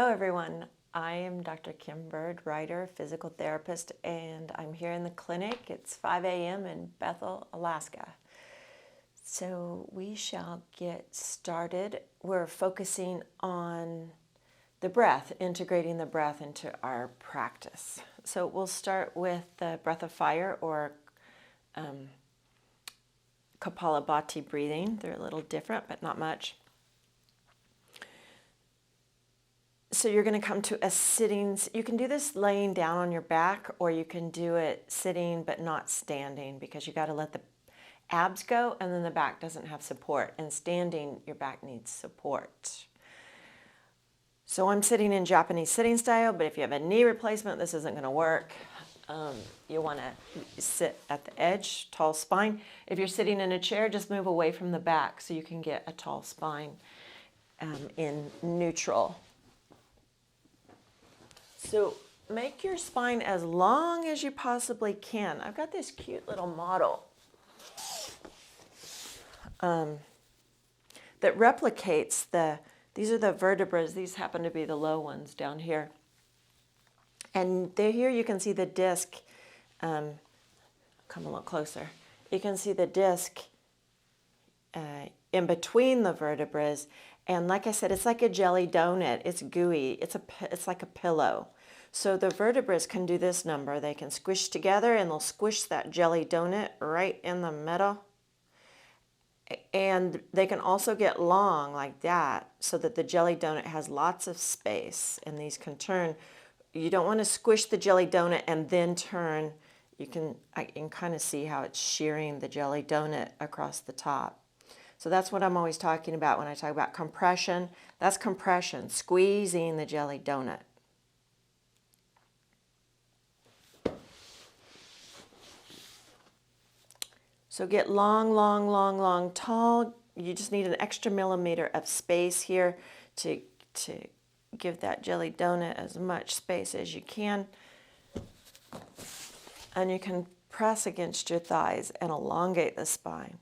Hello everyone, I am Dr. Kim Byrd-Rider, physical therapist, and I'm here in the clinic. It's 5 a.m. in Bethel, Alaska. So we shall get started. We're focusing on the breath, integrating the breath into our practice. So we'll start with the breath of fire or Kapalabhati breathing. They're a little different, but not much. So you're going to come to a sitting. You can do this laying down on your back, or you can do it sitting but not standing, because you got to let the abs go and then the back doesn't have support. And standing, your back needs support. So I'm sitting in Japanese sitting style, but if you have a knee replacement, this isn't going to work. You want to sit at the edge, tall spine. If you're sitting in a chair, just move away from the back so you can get a tall spine in neutral. So make your spine as long as you possibly can. I've got this cute little model that replicates these are the vertebrae. These happen to be the low ones down here. And here you can see the disc. Come a little closer. You can see the disc in between the vertebrae. And like I said, it's like a jelly donut. It's gooey. It's like a pillow. So the vertebrae can do this number. They can squish together and they'll squish that jelly donut right in the middle. And they can also get long like that so that the jelly donut has lots of space. And these can turn. You don't want to squish the jelly donut and then turn. I can kind of see how it's shearing the jelly donut across the top. So that's what I'm always talking about when I talk about compression. That's compression, squeezing the jelly donut. So get long, long, long, long, tall. You just need an extra millimeter of space here to give that jelly donut as much space as you can. And you can press against your thighs and elongate the spine.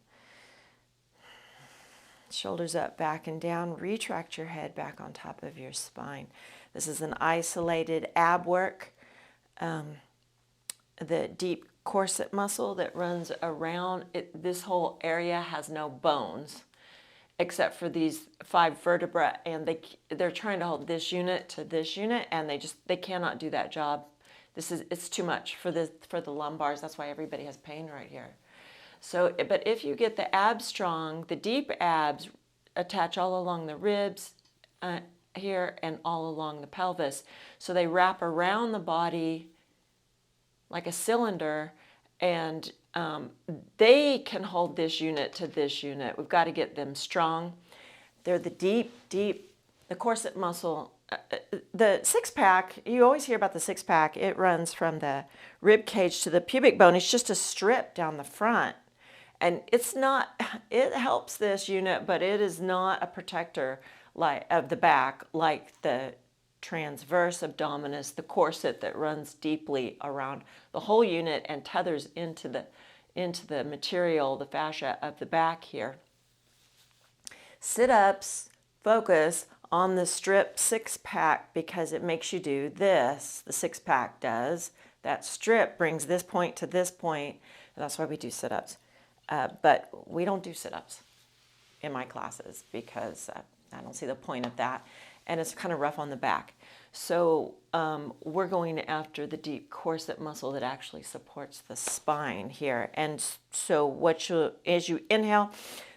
Shoulders up, back and down. Retract your head back on top of your spine. This is an isolated ab work. The deep corset muscle that runs around it. This whole area has no bones except for these 5 vertebrae, and they're trying to hold this unit to this unit, and they cannot do that job. It's too much for the lumbars. That's why everybody has pain right here. So, but if you get the abs strong, the deep abs attach all along the ribs here and all along the pelvis. So they wrap around the body like a cylinder, and they can hold this unit to this unit. We've got to get them strong. They're the deep, the corset muscle. The six-pack, you always hear about the six-pack. It runs from the rib cage to the pubic bone. It's just a strip down the front. And it helps this unit, but it is not a protector of the back like the transverse abdominis, the corset that runs deeply around the whole unit and tethers into the material, the fascia of the back here. Sit-ups focus on the strip six-pack because it makes you do this. The six-pack does. That strip brings this point to this point, and that's why we do sit-ups. But we don't do sit-ups in my classes because I don't see the point of that. And it's kind of rough on the back. So we're going after the deep corset muscle that actually supports the spine here. And so as you inhale,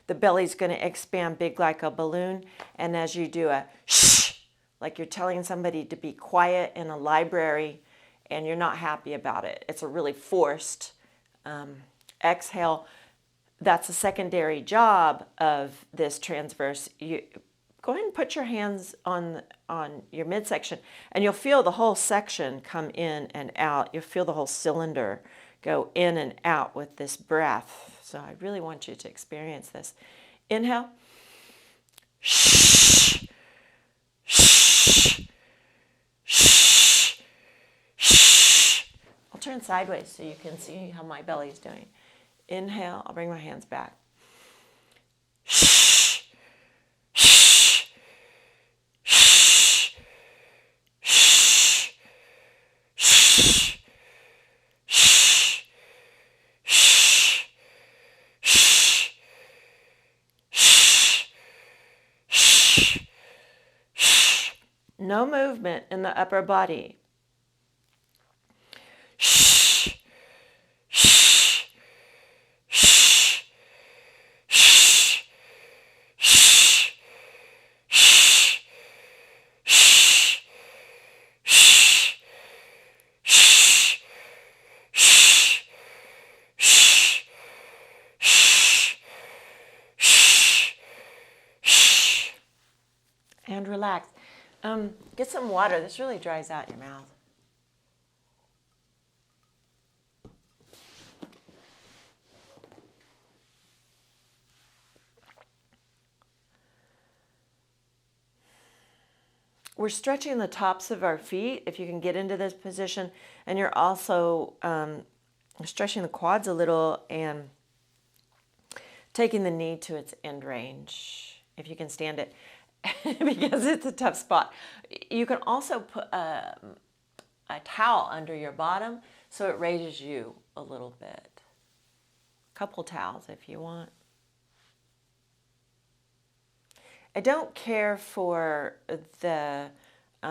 the belly's going to expand big like a balloon. And as you do a shh, like you're telling somebody to be quiet in a library and you're not happy about it. It's a really forced exhale. That's a secondary job of this transverse. Go ahead and put your hands on your midsection, and you'll feel the whole section come in and out. You'll feel the whole cylinder go in and out with this breath. So I really want you to experience this. Inhale. Shh. Shh. Shh. Shh. I'll turn sideways so you can see how my belly's doing. Inhale. I'll bring my hands back. Shh. Shh. Shh. no movement in the upper body. Shh, shh, shh, shh, shh, shh, shh, shh, shh, shh, shh, shh, shh, and relax. Get some water. This really dries out your mouth. We're stretching the tops of our feet if you can get into this position, and you're also stretching the quads a little and taking the knee to its end range if you can stand it, because it's a tough spot. You can also put a towel under your bottom so it raises you a little bit. A couple towels if you want. I don't care for the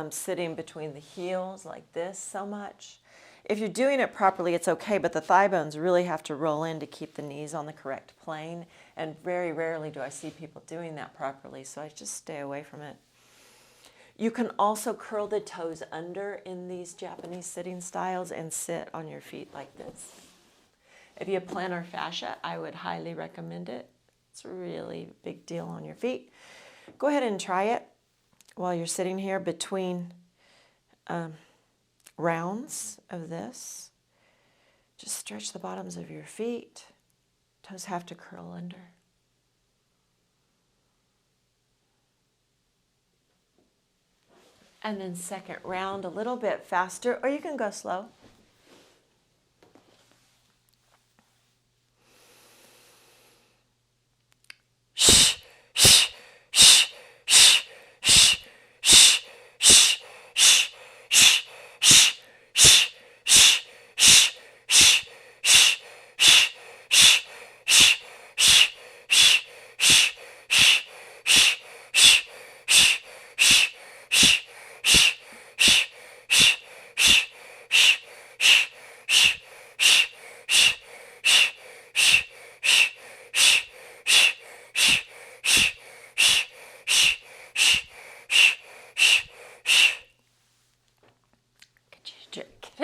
sitting between the heels like this so much. If you're doing it properly, it's okay, but the thigh bones really have to roll in to keep the knees on the correct plane, and very rarely do I see people doing that properly, so I just stay away from it. You can also curl the toes under in these Japanese sitting styles and sit on your feet like this. If you have plantar fascia, I would highly recommend it. It's a really big deal on your feet. Go ahead and try it while you're sitting here between rounds of this. Just stretch the bottoms of your feet. Toes have to curl under. And then second round a little bit faster, or you can go slow.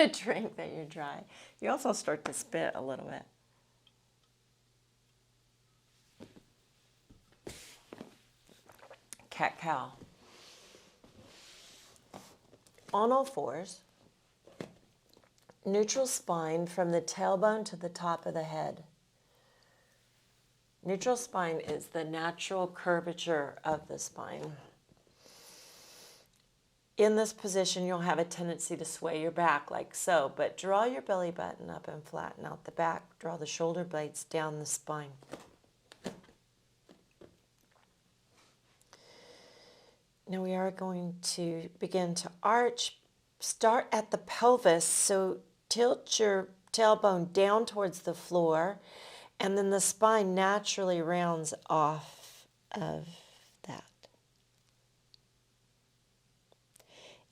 A drink that you're dry. You also start to spit a little bit. Cat cow. On all fours, neutral spine from the tailbone to the top of the head. Neutral spine is the natural curvature of the spine. In this position, you'll have a tendency to sway your back like so, but draw your belly button up and flatten out the back. Draw the shoulder blades down the spine. Now we are going to begin to arch. Start at the pelvis, so tilt your tailbone down towards the floor, and then the spine naturally rounds off of that.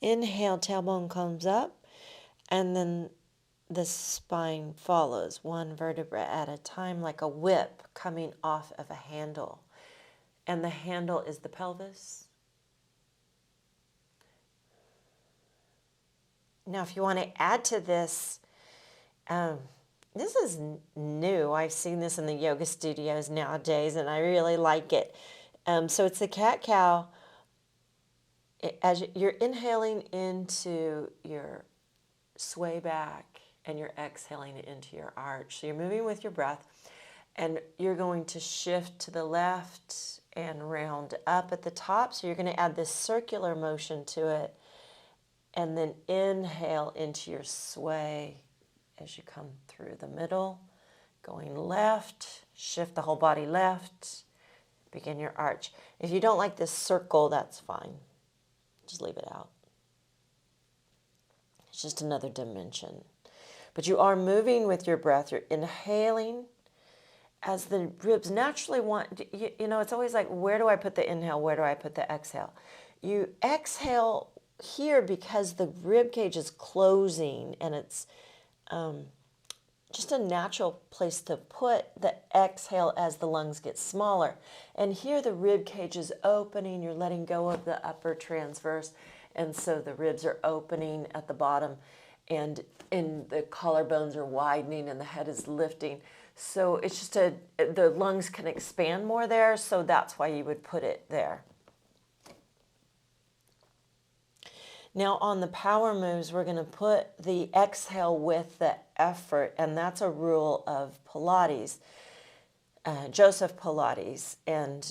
Inhale, tailbone comes up, and then the spine follows, one vertebra at a time, like a whip coming off of a handle. And the handle is the pelvis. Now, if you want to add to this, this is new. I've seen this in the yoga studios nowadays, and I really like it. So it's the cat-cow. As you're inhaling into your sway back and you're exhaling into your arch. So you're moving with your breath, and you're going to shift to the left and round up at the top. So you're going to add this circular motion to it, and then inhale into your sway as you come through the middle, going left, shift the whole body left, begin your arch. If you don't like this circle, that's fine. Just leave it out. It's just another dimension. But you are moving with your breath. You're inhaling as the ribs naturally want. You know, it's always like, where do I put the inhale? Where do I put the exhale? You exhale here, because the rib cage is closing and it's just a natural place to put the exhale as the lungs get smaller. And here the rib cage is opening, you're letting go of the upper transverse, and so the ribs are opening at the bottom, and the collarbones are widening and the head is lifting. So it's just the lungs can expand more there, so that's why you would put it there. Now on the power moves, we're going to put the exhale with the effort, and that's a rule of Pilates, Joseph Pilates, and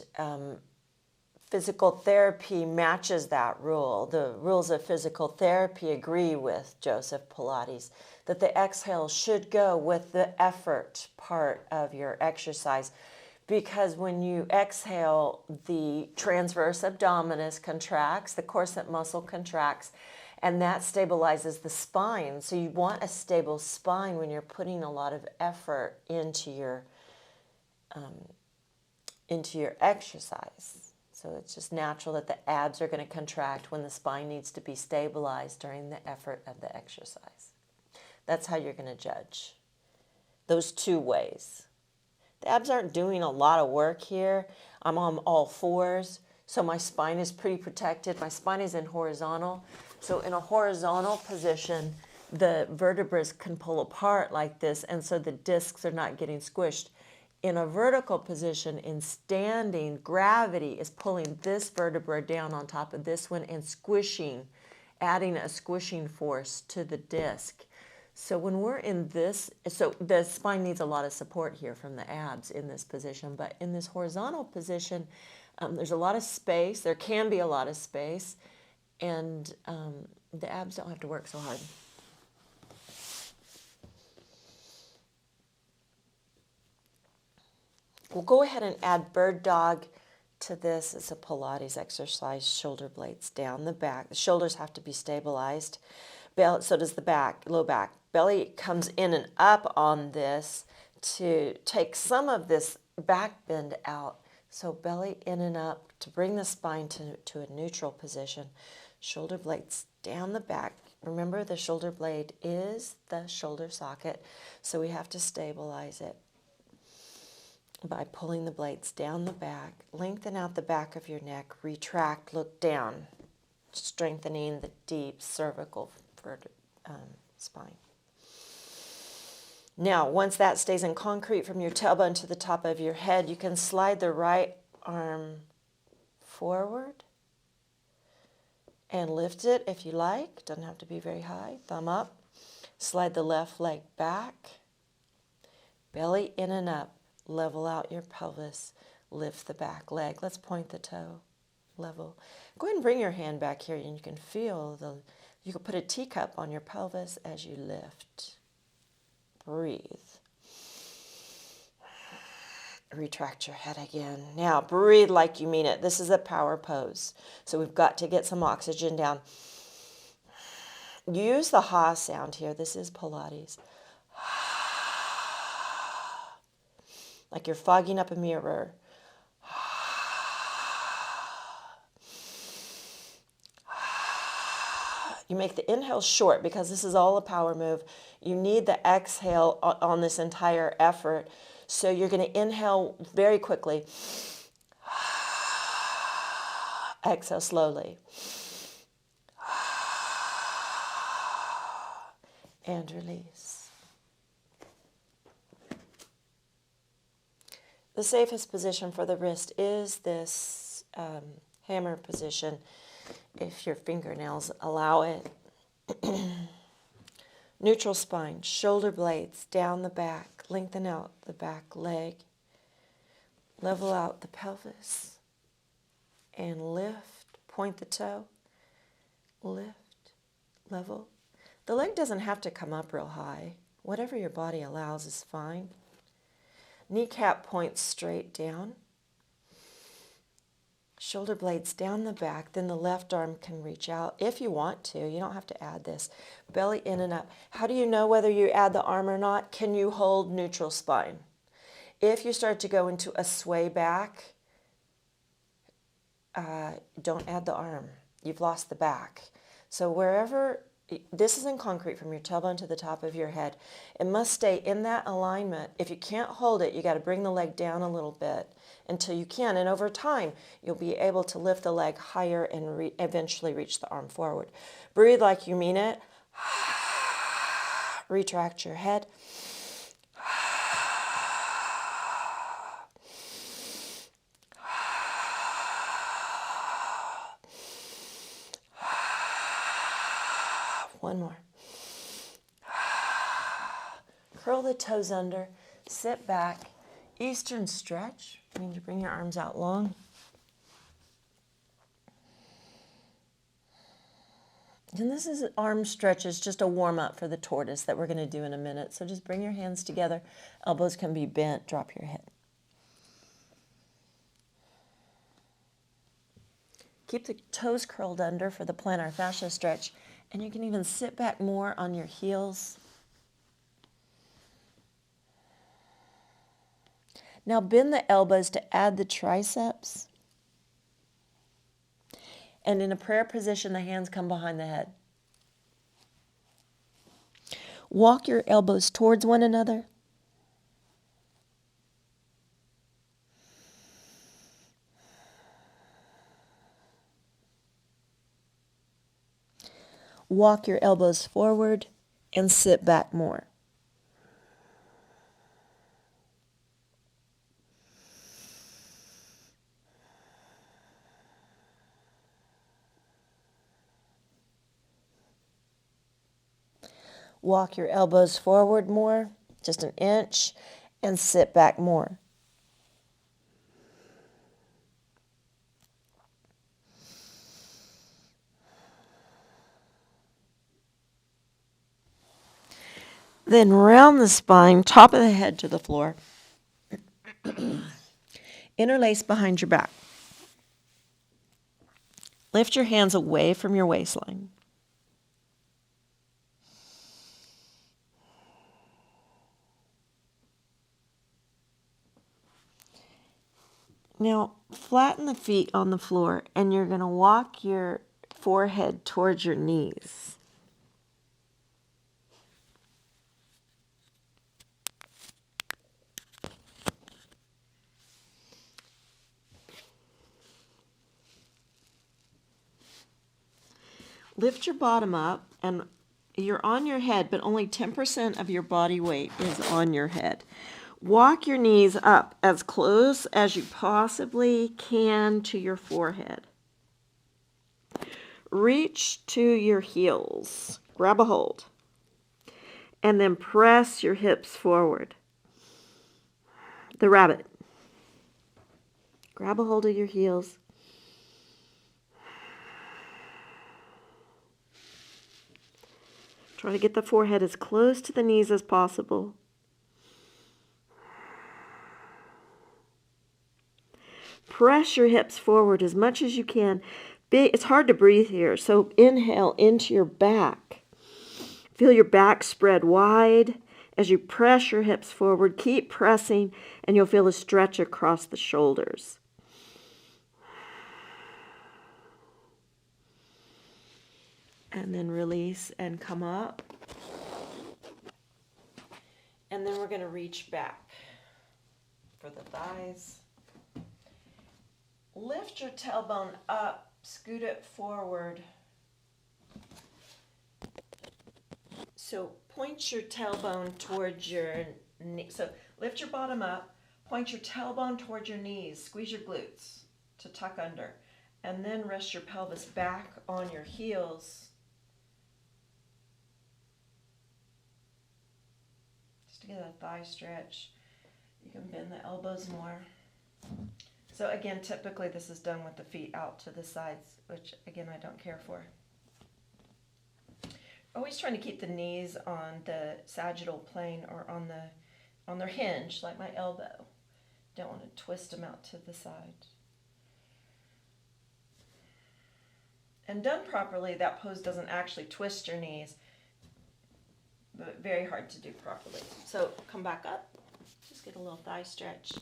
physical therapy matches that rule. The rules of physical therapy agree with Joseph Pilates, that the exhale should go with the effort part of your exercise. Because when you exhale, the transverse abdominis contracts, the corset muscle contracts, and that stabilizes the spine. So you want a stable spine when you're putting a lot of effort into your exercise. So it's just natural that the abs are going to contract when the spine needs to be stabilized during the effort of the exercise. That's how you're going to judge those two ways. The abs aren't doing a lot of work here. I'm on all fours, so my spine is pretty protected. My spine is in horizontal. So in a horizontal position, the vertebrae can pull apart like this, and so the discs are not getting squished. In a vertical position, in standing, gravity is pulling this vertebra down on top of this one and squishing, adding a squishing force to the disc. So when we're in this, so the spine needs a lot of support here from the abs in this position, but in this horizontal position, there's a lot of space. There can be a lot of space, and the abs don't have to work so hard. We'll go ahead and add bird dog to this. It's a Pilates exercise, shoulder blades down the back. The shoulders have to be stabilized. So does the back, low back. Belly comes in and up on this to take some of this back bend out. So belly in and up to bring the spine to a neutral position. Shoulder blades down the back. Remember, the shoulder blade is the shoulder socket, so we have to stabilize it by pulling the blades down the back. Lengthen out the back of your neck. Retract, look down, strengthening the deep cervical spine. Now, once that stays in concrete from your tailbone to the top of your head, you can slide the right arm forward and lift it if you like. Doesn't have to be very high. Thumb up. Slide the left leg back. Belly in and up. Level out your pelvis. Lift the back leg. Let's point the toe. Level. Go ahead and bring your hand back here, and you can feel you can put a teacup on your pelvis as you lift. Breathe. Retract your head again. Now breathe like you mean it. This is a power pose, so we've got to get some oxygen down. Use the ha sound here. This is Pilates. Like you're fogging up a mirror. You make the inhale short because this is all a power move. You need the exhale on this entire effort. So you're going to inhale very quickly. Exhale slowly. And release. The safest position for the wrist is this hammer position, if your fingernails allow it. Neutral spine, shoulder blades down the back, lengthen out the back leg, level out the pelvis, and lift, point the toe, lift, level. The leg doesn't have to come up real high. Whatever your body allows is fine. Kneecap points straight down. Shoulder blades down the back, then the left arm can reach out if you want to. You don't have to add this. Belly in and up. How do you know whether you add the arm or not? Can you hold neutral spine? If you start to go into a sway back, don't add the arm. You've lost the back. So wherever, this is in concrete from your tailbone to the top of your head. It must stay in that alignment. If you can't hold it, you got to bring the leg down a little bit until you can. And over time, you'll be able to lift the leg higher and eventually reach the arm forward. Breathe like you mean it. Retract your head. One more. Curl the toes under, sit back. Eastern stretch means you bring your arms out long. And this is arm stretches, just a warm up for the tortoise that we're going to do in a minute. So just bring your hands together. Elbows can be bent. Drop your head. Keep the toes curled under for the plantar fascia stretch. And you can even sit back more on your heels. Now bend the elbows to add the triceps. And in a prayer position, the hands come behind the head. Walk your elbows towards one another. Walk your elbows forward and sit back more. Walk your elbows forward more, just an inch, and sit back more. Then round the spine, top of the head to the floor. Interlace behind your back. Lift your hands away from your waistline. Now, flatten the feet on the floor, and you're going to walk your forehead towards your knees. Lift your bottom up, and you're on your head, but only 10% of your body weight is on your head. Walk your knees up as close as you possibly can to your forehead. Reach to your heels. Grab a hold. And then press your hips forward. The rabbit. Grab a hold of your heels. Try to get the forehead as close to the knees as possible. Press your hips forward as much as you can. It's hard to breathe here, so inhale into your back. Feel your back spread wide as you press your hips forward. Keep pressing, and you'll feel a stretch across the shoulders. And then release and come up. And then we're going to reach back for the thighs. Lift your tailbone up, scoot it forward. So point your tailbone towards your knee. So lift your bottom up, point your tailbone towards your knees, squeeze your glutes to tuck under, and then rest your pelvis back on your heels. Just to get a thigh stretch. You can bend the elbows more. So again, typically this is done with the feet out to the sides, which again, I don't care for. Always trying to keep the knees on the sagittal plane or on their hinge, like my elbow. Don't want to twist them out to the side. And done properly, that pose doesn't actually twist your knees, but very hard to do properly. So come back up, just get a little thigh stretch.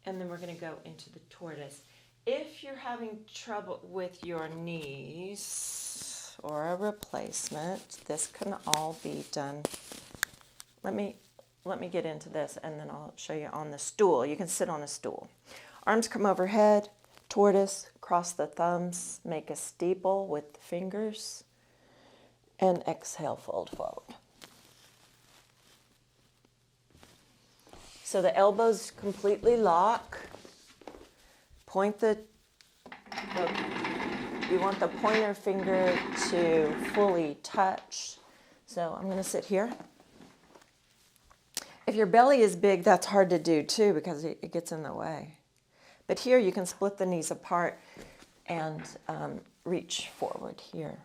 And then we're going to go into the tortoise. If you're having trouble with your knees or a replacement, this can all be done. Let me get into this, and then I'll show you on the stool. You can sit on a stool. Arms come overhead, tortoise, cross the thumbs, make a steeple with the fingers, and exhale, fold forward. So the elbows completely lock. You want the pointer finger to fully touch. So I'm going to sit here. If your belly is big, that's hard to do too because it gets in the way. But here you can split the knees apart and reach forward here.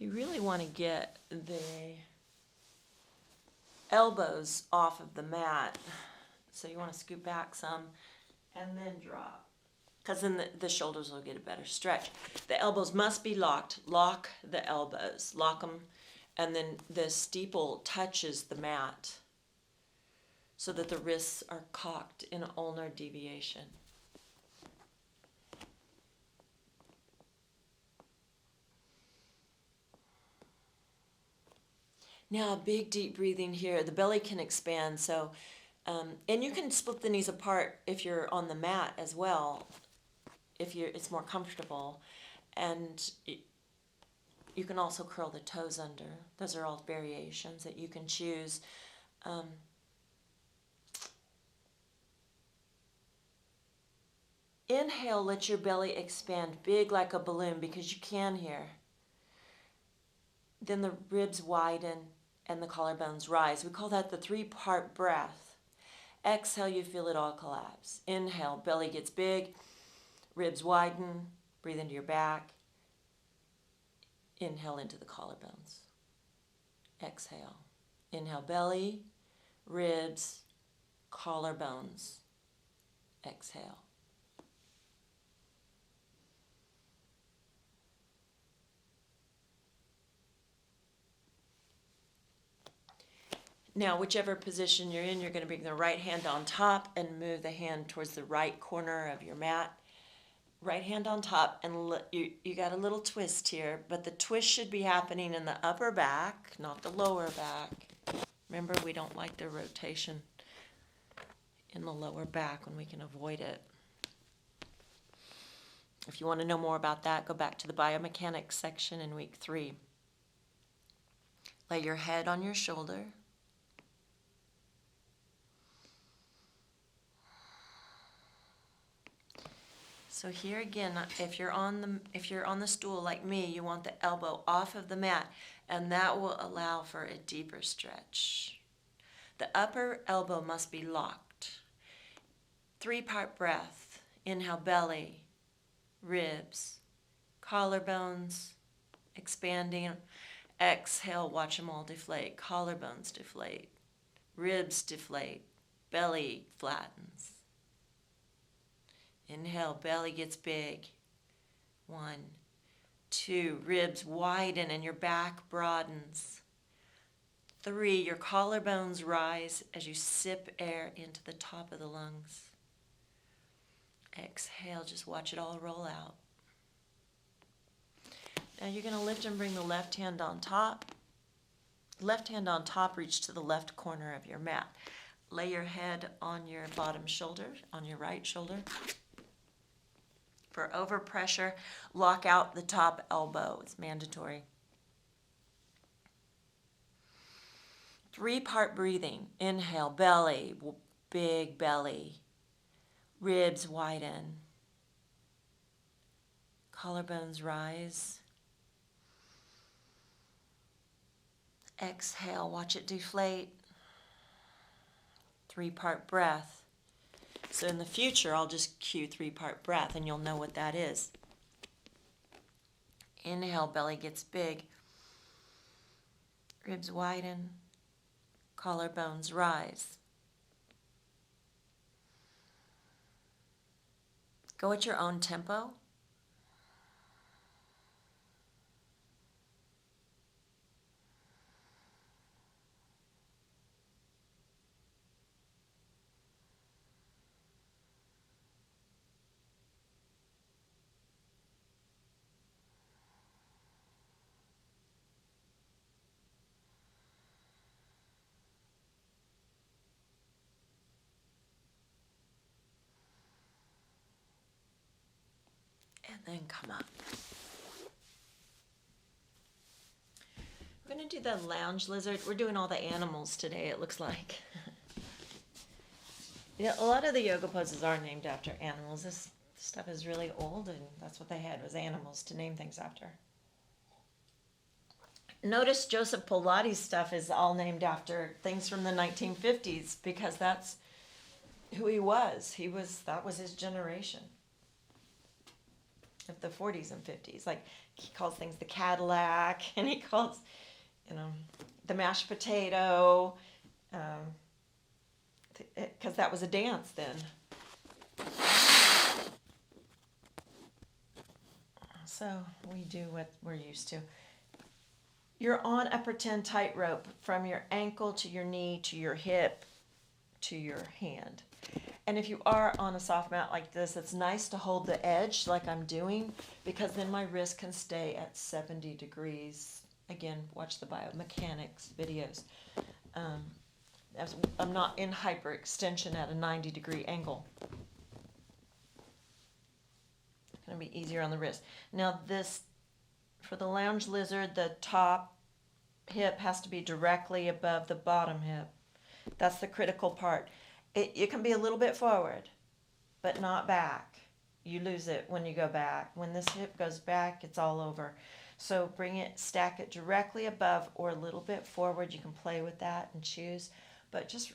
You really want to get the elbows off of the mat. So you want to scoot back some and then drop. Because then the shoulders will get a better stretch. The elbows must be locked. Lock the elbows. Lock them. And then the steeple touches the mat so that the wrists are cocked in an ulnar deviation. Now, big deep breathing here. The belly can expand. So, and you can split the knees apart if you're on the mat as well. It's more comfortable, and you can also curl the toes under. Those are all variations that you can choose. Inhale, let your belly expand big like a balloon because you can here. Then the ribs widen and the collarbones rise. We call that the 3-part breath. Exhale, you feel it all collapse. Inhale, belly gets big. Ribs widen, breathe into your back. Inhale into the collarbones. Exhale. Inhale, belly, ribs, collarbones. Exhale. Now, whichever position you're in, you're going to bring the right hand on top and move the hand towards the right corner of your mat. Right hand on top, and you got a little twist here, but the twist should be happening in the upper back, not the lower back. Remember, we don't like the rotation in the lower back when we can avoid it. If you want to know more about that, go back to the biomechanics section in week 3. Lay your head on your shoulder. So here again, if you're on the stool like me, you want the elbow off of the mat, and that will allow for a deeper stretch. The upper elbow must be locked. 3-part breath. Inhale, belly, ribs, collarbones, expanding. Exhale, watch them all deflate. Collarbones deflate, ribs deflate, belly flattens. Inhale, belly gets big. 1, 2, ribs widen and your back broadens. 3, your collarbones rise as you sip air into the top of the lungs. Exhale, just watch it all roll out. Now you're going to lift and bring the left hand on top. Left hand on top, reach to the left corner of your mat. Lay your head on your bottom shoulder, on your right shoulder. For overpressure, lock out the top elbow. It's mandatory. 3-part breathing. Inhale, belly, big belly. Ribs widen. Collarbones rise. Exhale, watch it deflate. 3-part breath. So in the future, I'll just cue 3-part breath, and you'll know what that is. Inhale, belly gets big. Ribs widen. Collarbones rise. Go at your own tempo. and come up. We're going to do the lounge lizard. We're doing all the animals today, it looks like. Yeah, a lot of the yoga poses are named after animals. This stuff is really old, and that's what they had, was animals to name things after. Notice Joseph Pilates' stuff is all named after things from the 1950s, because that's who he was. That was his generation of the 40s and 50s. Like, he calls things the Cadillac, and he calls, the mashed potato, because that was a dance then. So we do what we're used to. You're on a pretend tightrope from your ankle to your knee to your hip to your hand. And if you are on a soft mat like this, it's nice to hold the edge like I'm doing, because then my wrist can stay at 70 degrees. Again, watch the biomechanics videos. I'm not in hyperextension at a 90-degree angle. It's going to be easier on the wrist. Now this, for the lounge lizard, the top hip has to be directly above the bottom hip. That's the critical part. It can be a little bit forward, but not back. You lose it when you go back. When this hip goes back, it's all over. So stack it directly above or a little bit forward. You can play with that and choose, but just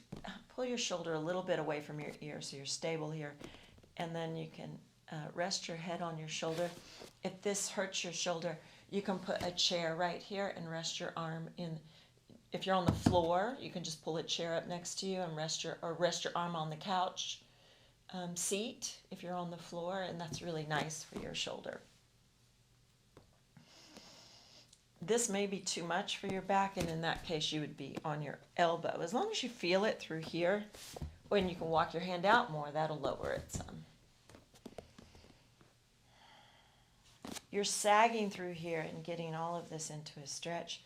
pull your shoulder a little bit away from your ear so you're stable here. And then you can rest your head on your shoulder. If this hurts your shoulder, you can put a chair right here and rest your arm in. If you're on the floor, you can just pull a chair up next to you and rest your arm on the couch seat if you're on the floor, and that's really nice for your shoulder. This may be too much for your back, and in that case you would be on your elbow. As long as you feel it through here, when you can walk your hand out more, that'll lower it some. You're sagging through here and getting all of this into a stretch.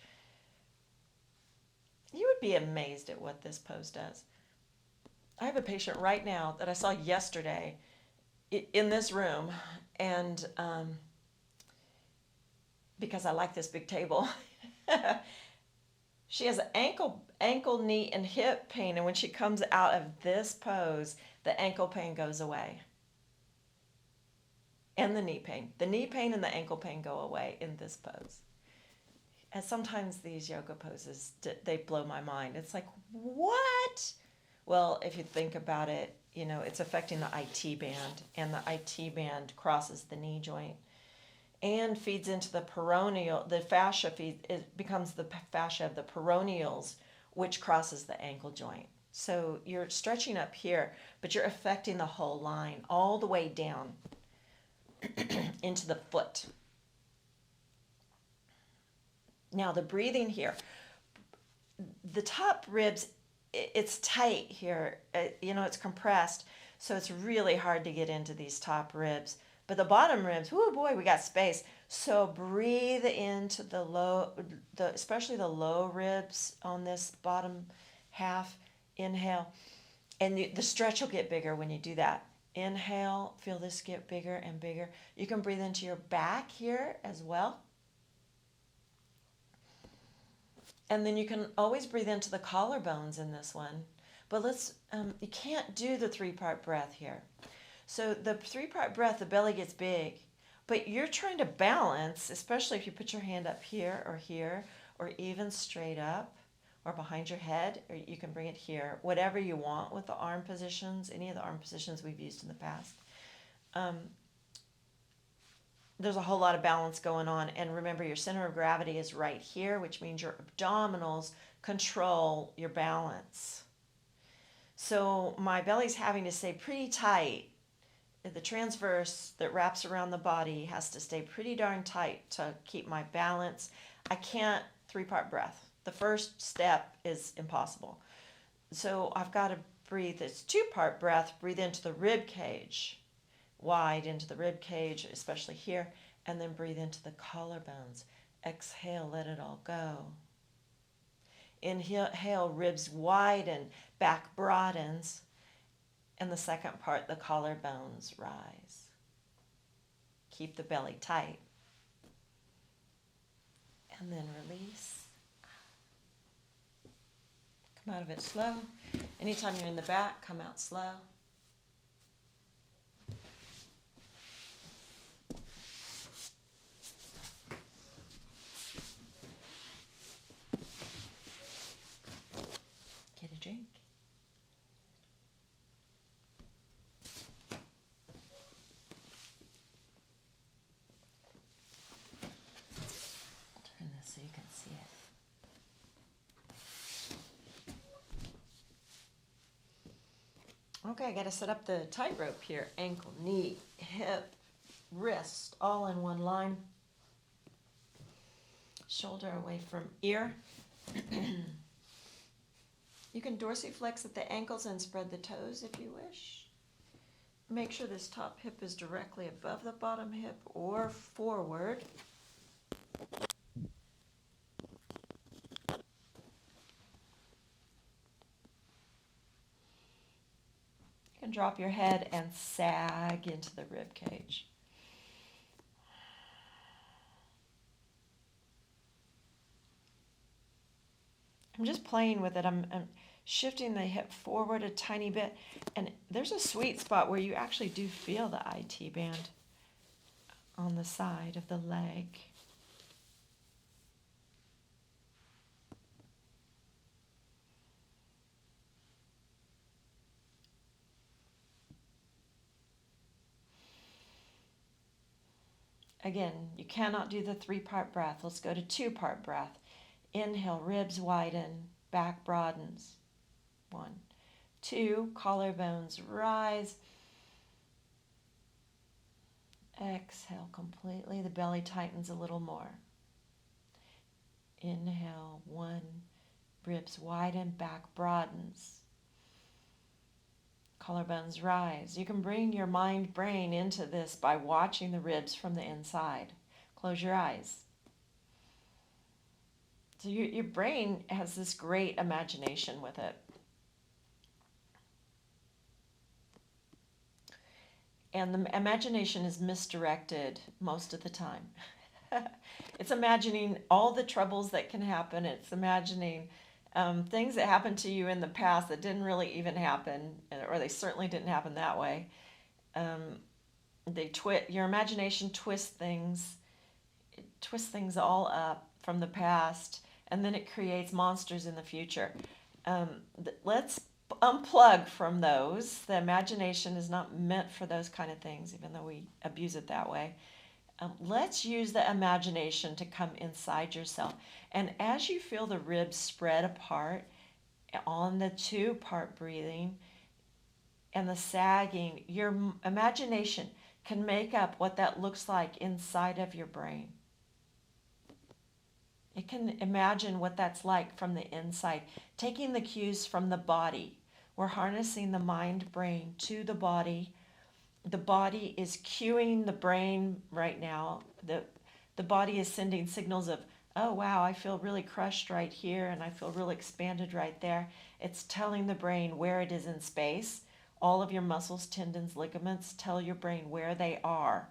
You would be amazed at what this pose does. I have a patient right now that I saw yesterday in this room, and because I like this big table, she has ankle, knee, and hip pain, and when she comes out of this pose, the ankle pain goes away. And the knee pain. The knee pain and the ankle pain go away in this pose. And sometimes these yoga poses, they blow my mind. It's like, what? Well, if you think about it, it's affecting the IT band, and the IT band crosses the knee joint and feeds into the peroneal. The fascia it becomes the fascia of the peroneals, which crosses the ankle joint. So you're stretching up here, but you're affecting the whole line all the way down into the foot. Now the breathing here, the top ribs, it's tight here, it's compressed, so it's really hard to get into these top ribs. But the bottom ribs, oh boy, we got space. So breathe into especially the low ribs on this bottom half. Inhale, and the stretch will get bigger when you do that. Inhale, feel this get bigger and bigger. You can breathe into your back here as well. And then you can always breathe into the collarbones in this one. But you can't do the 3-part breath here. So the 3-part breath, the belly gets big. But you're trying to balance, especially if you put your hand up here, or even straight up, or behind your head, or you can bring it here. Whatever you want with the arm positions, any of the arm positions we've used in the past. There's a whole lot of balance going on. And remember, your center of gravity is right here, which means your abdominals control your balance. So my belly's having to stay pretty tight. The transverse that wraps around the body has to stay pretty darn tight to keep my balance. I can't 3-part breath. The first step is impossible. So I've got to breathe this 2-part breath, breathe into the rib cage, wide into the rib cage, especially here, and then breathe into the collarbones. Exhale, let it all go. Inhale, ribs widen, back broadens, and the second part, the collarbones rise. Keep the belly tight. And then release. Come out of it slow. Anytime you're in the back, come out slow. Get a drink. I'll turn this so you can see it. Okay, I got to set up the tightrope here. Ankle, knee, hip, wrist, all in one line. Shoulder away from ear. You can dorsiflex at the ankles and spread the toes if you wish. Make sure this top hip is directly above the bottom hip or forward. You can drop your head and sag into the rib cage. I'm just playing with it. I'm shifting the hip forward a tiny bit. And there's a sweet spot where you actually do feel the IT band on the side of the leg. Again, you cannot do the 3-part breath. Let's go to 2-part breath. Inhale, ribs widen, back broadens. 1, 2, collarbones rise. Exhale completely. The belly tightens a little more. Inhale, 1, ribs widen, back broadens. Collarbones rise. You can bring your mind brain into this by watching the ribs from the inside. Close your eyes. So your brain has this great imagination with it. And the imagination is misdirected most of the time. It's imagining all the troubles that can happen. It's imagining things that happened to you in the past that didn't really even happen, or they certainly didn't happen that way. Your imagination twists things. It twists things all up from the past, and then it creates monsters in the future. Let's unplug from those. The imagination is not meant for those kind of things, even though we abuse it that way. Let's use the imagination to come inside yourself. And as you feel the ribs spread apart on the 2-part breathing and the sagging, your imagination can make up what that looks like inside of your brain. It can imagine what that's like from the inside, taking the cues from the body. We're harnessing the mind brain to the body. The body is cueing the brain right now. The body is sending signals of, oh wow, I feel really crushed right here and I feel really expanded right there. It's telling the brain where it is in space. All of your muscles, tendons, ligaments tell your brain where they are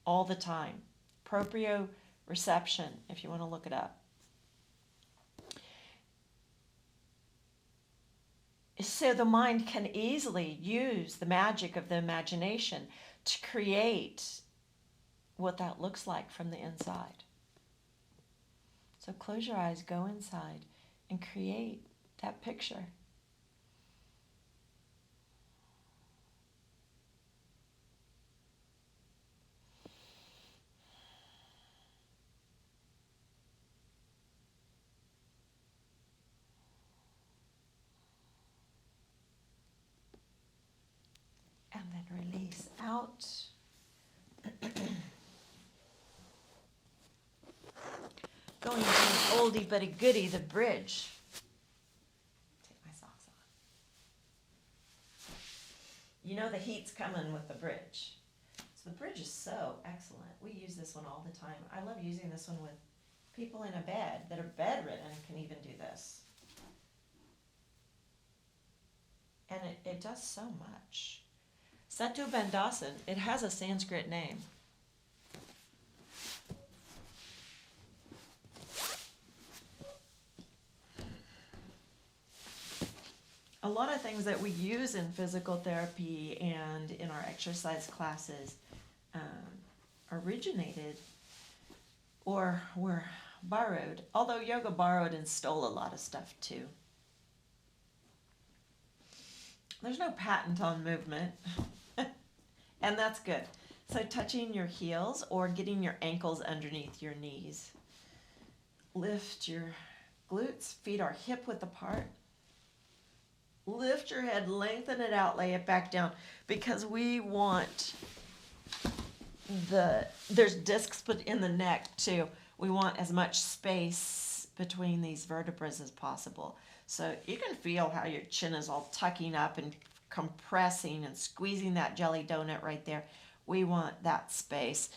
all the time. Proprioception, if you want to look it up. So the mind can easily use the magic of the imagination to create what that looks like from the inside. So close your eyes, go inside, and create that picture. And then release out. Going to an oldie but a goodie, the bridge. Take my socks off. You know the heat's coming with the bridge. So the bridge is so excellent. We use this one all the time. I love using this one with people in a bed that are bedridden can even do this. And it does so much. Setu Bandhasan, it has a Sanskrit name. a lot of things that we use in physical therapy and in our exercise classes originated or were borrowed, although yoga borrowed and stole a lot of stuff too. There's no patent on movement, and that's good. So touching your heels or getting your ankles underneath your knees. Lift your glutes, feet are hip width apart. Lift your head, lengthen it out, lay it back down, because we want there's discs in the neck too. We want as much space between these vertebrae as possible. So you can feel how your chin is all tucking up and compressing and squeezing that jelly donut right there. We want that space.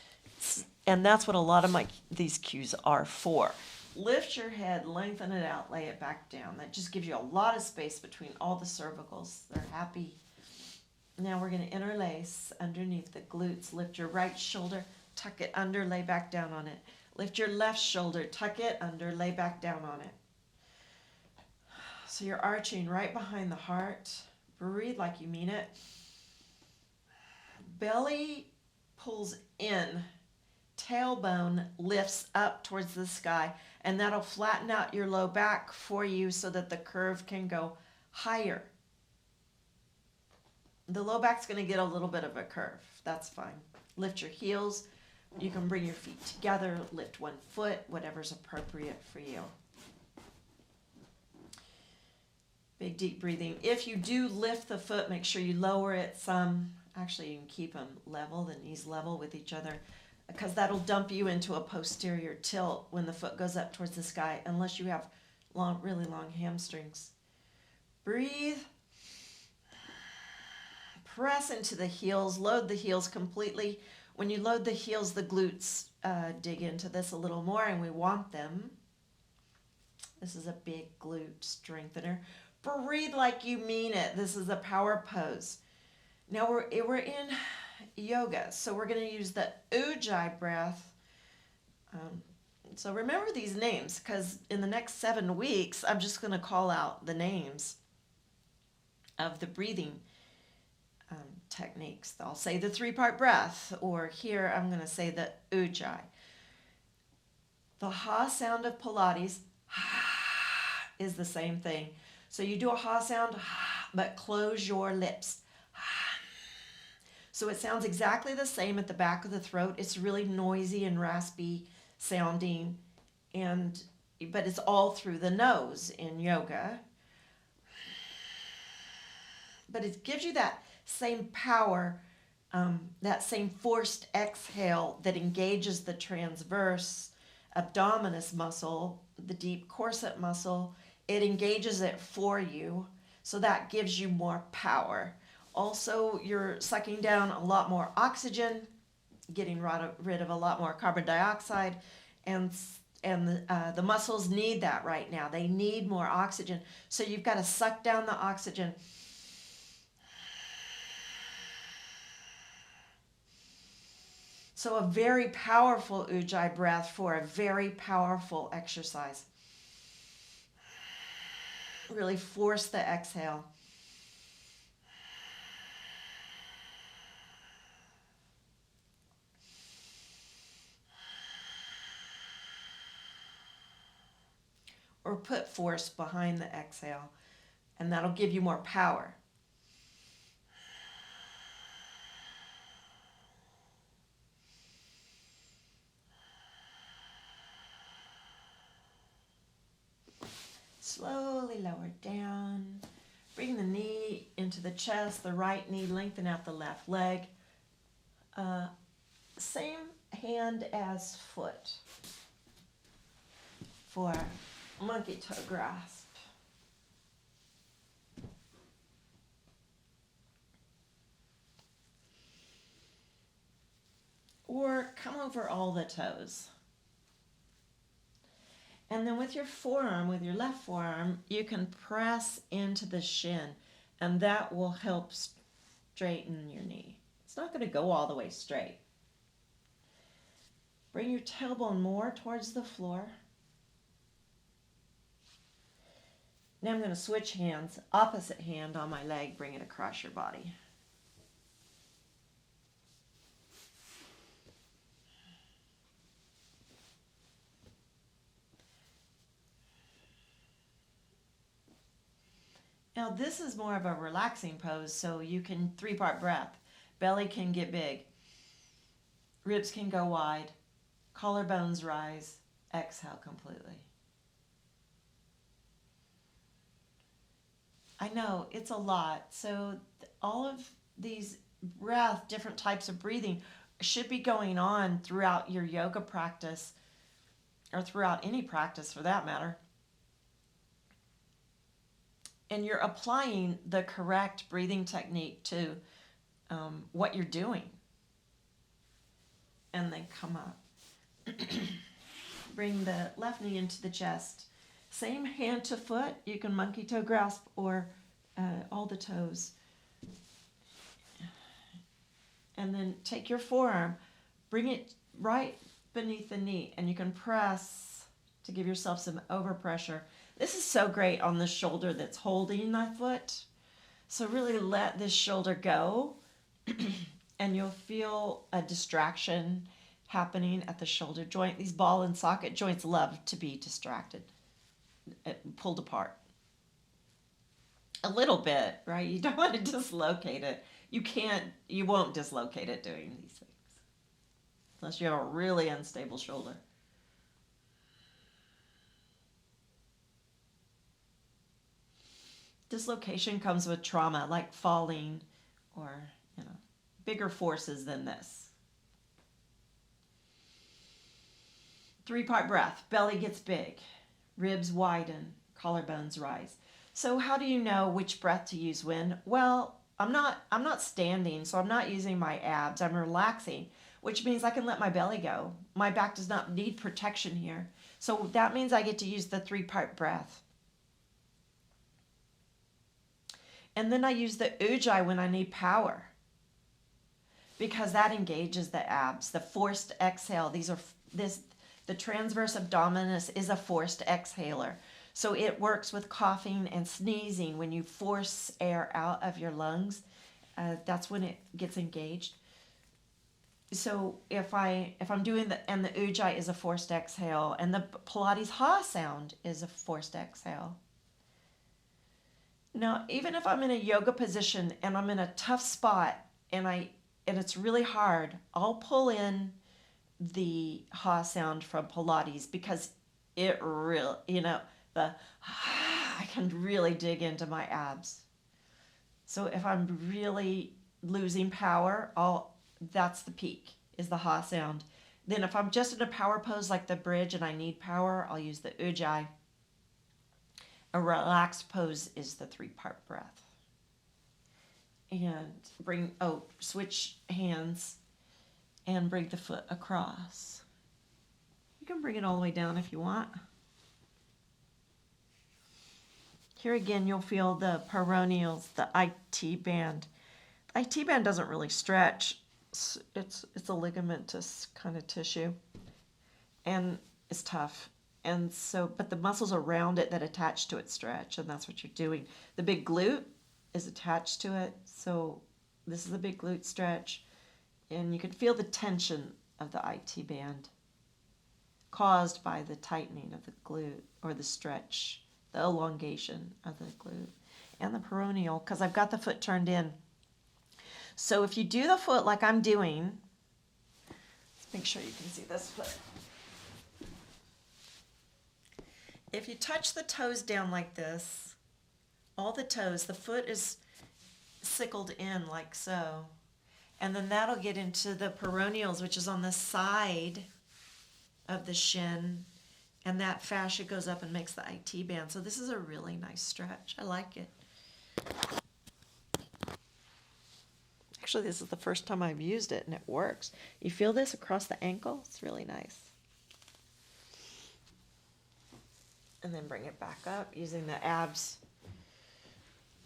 And that's what a lot of these cues are for. Lift your head, lengthen it out, lay it back down. That just gives you a lot of space between all the cervicals. They're happy. Now we're going to interlace underneath the glutes. Lift your right shoulder, tuck it under, lay back down on it. Lift your left shoulder, tuck it under, lay back down on it. So you're arching right behind the heart. Breathe like you mean it. Belly pulls in. Tailbone lifts up towards the sky, and that'll flatten out your low back for you so that the curve can go higher. The low back's going to get a little bit of a curve. That's fine. Lift your heels. You can bring your feet together, lift one foot, whatever's appropriate for you. Big deep breathing. If you do lift the foot, make sure you lower it some. Actually, you can keep them level, the knees level with each other, because that'll dump you into a posterior tilt when the foot goes up towards the sky, unless you have really long hamstrings. Breathe. Press into the heels. Load the heels completely. When you load the heels, the glutes dig into this a little more, and we want them. This is a big glute strengthener. Breathe like you mean it. This is a power pose. Now we're in yoga, so we're going to use the Ujjayi breath. So remember these names, because in the next 7 weeks, I'm just going to call out the names of the breathing techniques. I'll say the 3-part breath, or here I'm going to say the Ujjayi. The ha sound of Pilates is the same thing. So you do a ha sound, but close your lips. So it sounds exactly the same at the back of the throat. It's really noisy and raspy sounding, but it's all through the nose in yoga. But it gives you that same power, that same forced exhale that engages the transverse abdominis muscle, the deep corset muscle. It engages it for you, so that gives you more power. Also, you're sucking down a lot more oxygen, getting rid of a lot more carbon dioxide, and the muscles need that right now. They need more oxygen. So you've got to suck down the oxygen. So a very powerful Ujjayi breath for a very powerful exercise. Really force the exhale. Or put force behind the exhale, and that'll give you more power. Slowly lower down. Bring the knee into the chest, the right knee, lengthen out the left leg. Same hand as foot for monkey toe grasp. Or come over all the toes. And then with your forearm, with your left forearm, you can press into the shin, and that will help straighten your knee. It's not going to go all the way straight. Bring your tailbone more towards the floor. Now I'm going to switch hands, opposite hand on my leg, bring it across your body. Now this is more of a relaxing pose, so you can 3-part breath. Belly can get big. Ribs can go wide. Collarbones rise. Exhale completely. I know, it's a lot. So all of these breath, different types of breathing should be going on throughout your yoga practice, or throughout any practice for that matter. And you're applying the correct breathing technique to what you're doing. And then come up. Bring the left knee into the chest. Same hand to foot. You can monkey toe grasp or all the toes. And then take your forearm, bring it right beneath the knee, and you can press to give yourself some overpressure. This is so great on the shoulder that's holding that foot. So really let this shoulder go, and you'll feel a distraction happening at the shoulder joint. These ball and socket joints love to be distracted, pulled apart. A little bit, right? You don't want to dislocate it. You won't dislocate it doing these things. Unless you have a really unstable shoulder. Dislocation comes with trauma, like falling or, bigger forces than this. 3-part breath. Belly gets big. Ribs widen. Collarbones rise. So how do you know which breath to use when? Well, I'm not standing, so I'm not using my abs. I'm relaxing, which means I can let my belly go. My back does not need protection here. So that means I get to use the 3-part breath. And then I use the ujjayi when I need power, because that engages the abs. The forced exhale, the transverse abdominis is a forced exhaler. So it works with coughing and sneezing. When you force air out of your lungs, that's when it gets engaged. So if I'm doing and the ujjayi is a forced exhale, and the Pilates ha sound is a forced exhale. Now, even if I'm in a yoga position and I'm in a tough spot and it's really hard, I'll pull in the ha sound from Pilates, because it really, I can really dig into my abs. So if I'm really losing power, that's the peak, is the ha sound. Then if I'm just in a power pose like the bridge and I need power, I'll use the ujjayi. A relaxed pose is the 3-part breath. And switch hands and bring the foot across. You can bring it all the way down if you want. Here again, you'll feel the peroneals, the IT band. The IT band doesn't really stretch. It's a ligamentous kind of tissue, and it's tough. And so, but the muscles around it that attach to it stretch, and that's what you're doing. The big glute is attached to it, so this is a big glute stretch, and you can feel the tension of the IT band caused by the tightening of the glute, or the stretch, the elongation of the glute, and the peroneal, because I've got the foot turned in. So if you do the foot like I'm doing, let's make sure you can see this foot. If you touch the toes down like this, all the toes, the foot is sickled in like so. And then that'll get into the peroneals, which is on the side of the shin. And that fascia goes up and makes the IT band. So this is a really nice stretch. I like it. Actually, this is the first time I've used it, and it works. You feel this across the ankle? It's really nice. And then bring it back up using the abs.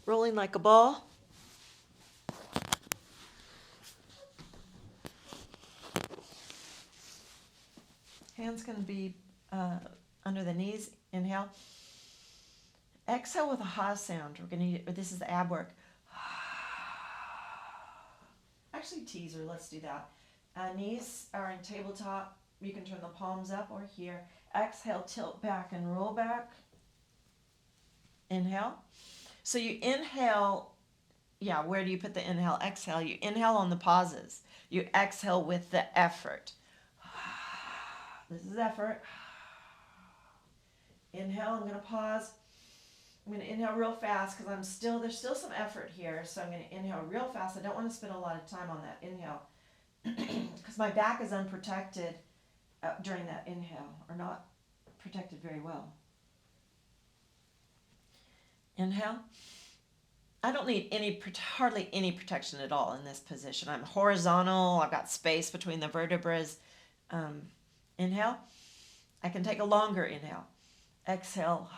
Rolling like a ball. Hands can be under the knees. Inhale. exhale with a ha sound. We're going to, this is the ab work. Actually, teaser, let's do that. Knees are in tabletop. You can turn the palms up or here. Exhale, tilt back and roll back. Inhale. So you inhale, where do you put the inhale, exhale? You inhale on the pauses. You exhale with the effort. This is effort. Inhale, I'm going to pause. I'm going to inhale real fast because there's still some effort here. So I'm going to inhale real fast. I don't want to spend a lot of time on that inhale because my back is unprotected during that inhale, or not protected very well. Inhale. I don't need hardly any protection at all in this position. I'm horizontal. I've got space between the vertebrae. Inhale. I can take a longer inhale. Exhale.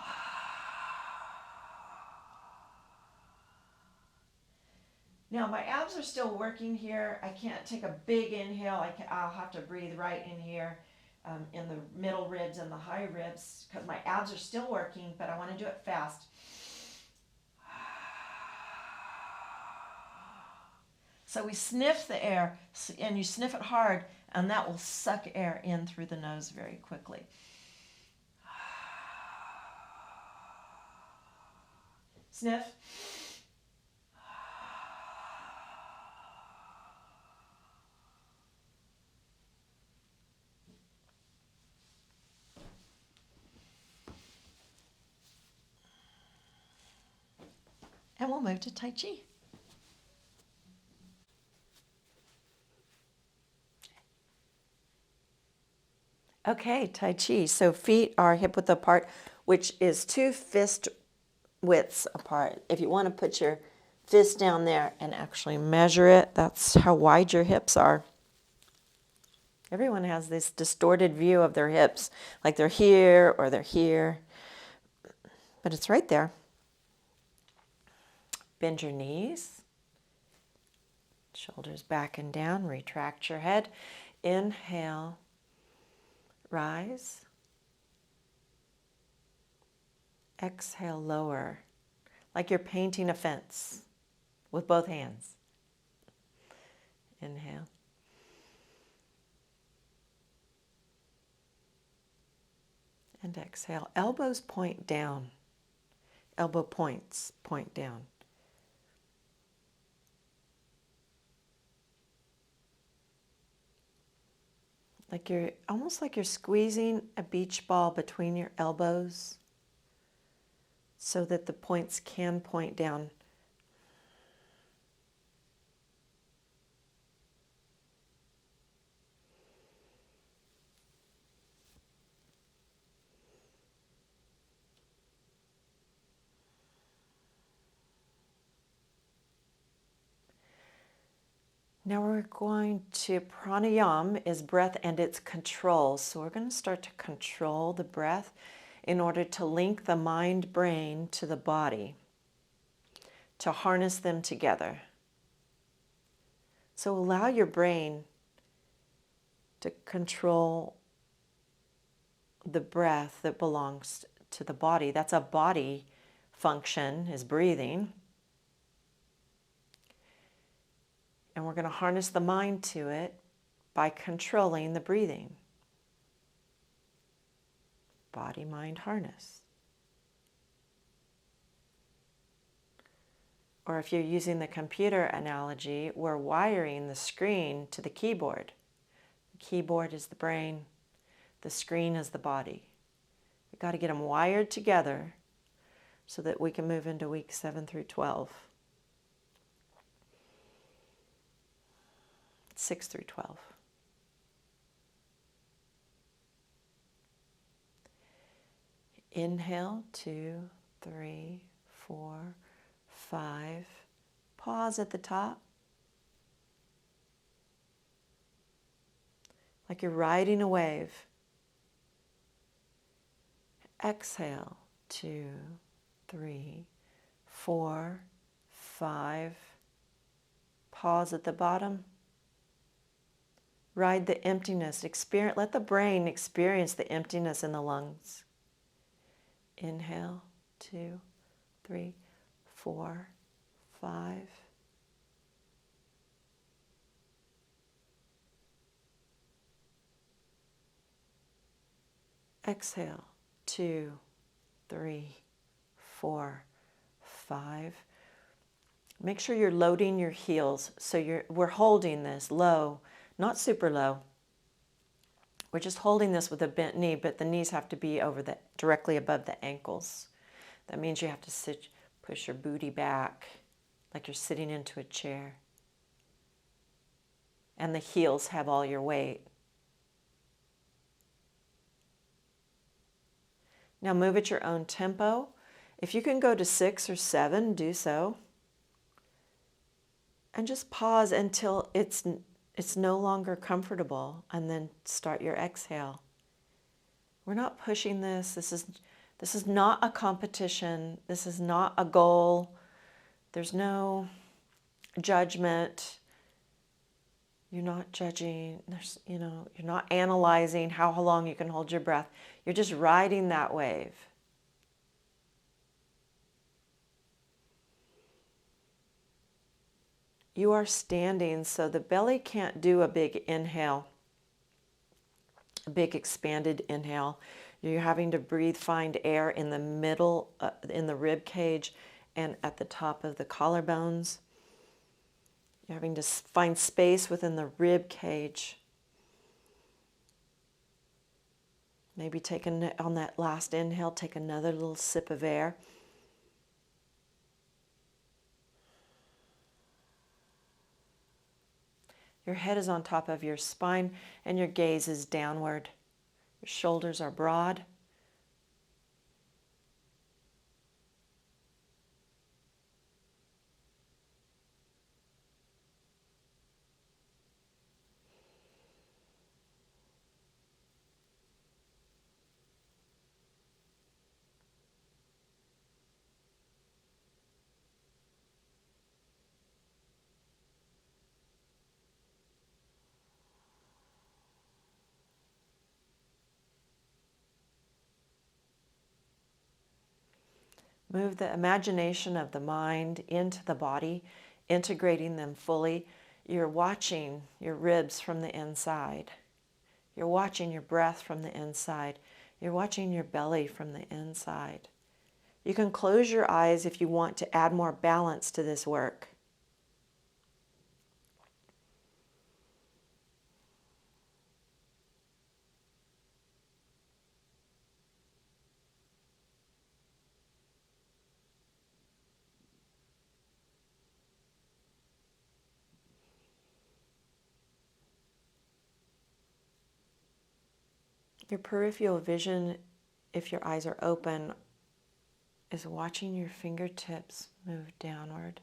Now my abs are still working here. I can't take a big inhale. I'll have to breathe right in here in the middle ribs and the high ribs because my abs are still working, but I want to do it fast. So we sniff the air, and you sniff it hard, and that will suck air in through the nose very quickly. Sniff. And we'll move to Tai Chi. Okay, Tai Chi. So feet are hip width apart, which is 2 fist widths apart. If you want to put your fist down there and actually measure it, that's how wide your hips are. Everyone has this distorted view of their hips, like they're here or they're here, but it's right there. Bend your knees, shoulders back and down, retract your head. Inhale, rise. Exhale, lower, like you're painting a fence with both hands. Inhale. And exhale. Elbows point down. Elbow points point down. Almost like you're squeezing a beach ball between your elbows so that the points can point down. Now we're going to, pranayama is breath and its control. So we're going to start to control the breath in order to link the mind-brain to the body, to harness them together. So allow your brain to control the breath that belongs to the body. That's a body function, is breathing. And we're going to harness the mind to it by controlling the breathing. Body, mind, harness. Or if you're using the computer analogy, we're wiring the screen to the keyboard. The keyboard is the brain. The screen is the body. We've got to get them wired together so that we can move into week 7 through 12. 6 through 12. Inhale, 2, 3, 4, 5. Pause at the top. Like you're riding a wave. Exhale, 2, 3, 4, 5. Pause at the bottom. Ride the emptiness. Let the brain experience the emptiness in the lungs. Inhale, 2, 3, 4, 5. Exhale, 2, 3, 4, 5. Make sure you're loading your heels. So we're holding this low, not super low. We're just holding this with a bent knee, but the knees have to be directly above the ankles. That means you have to push your booty back like you're sitting into a chair. And the heels have all your weight. Now move at your own tempo. If you can go to 6 or 7, do so. And just pause until it's no longer comfortable, and then start your exhale. We're not pushing this. This is not a competition. This is not a goal. There's no judgment. You're not judging. You're not analyzing how long you can hold your breath. You're just riding that wave. You are standing, so the belly can't do a big inhale, a big expanded inhale. You're having to breathe, find air in the middle, in the rib cage, and at the top of the collarbones. You're having to find space within the rib cage. Maybe on that last inhale, take another little sip of air. Your head is on top of your spine and your gaze is downward. Your shoulders are broad. Move the imagination of the mind into the body, integrating them fully. You're watching your ribs from the inside. You're watching your breath from the inside. You're watching your belly from the inside. You can close your eyes if you want to add more balance to this work. Your peripheral vision, if your eyes are open, is watching your fingertips move downward.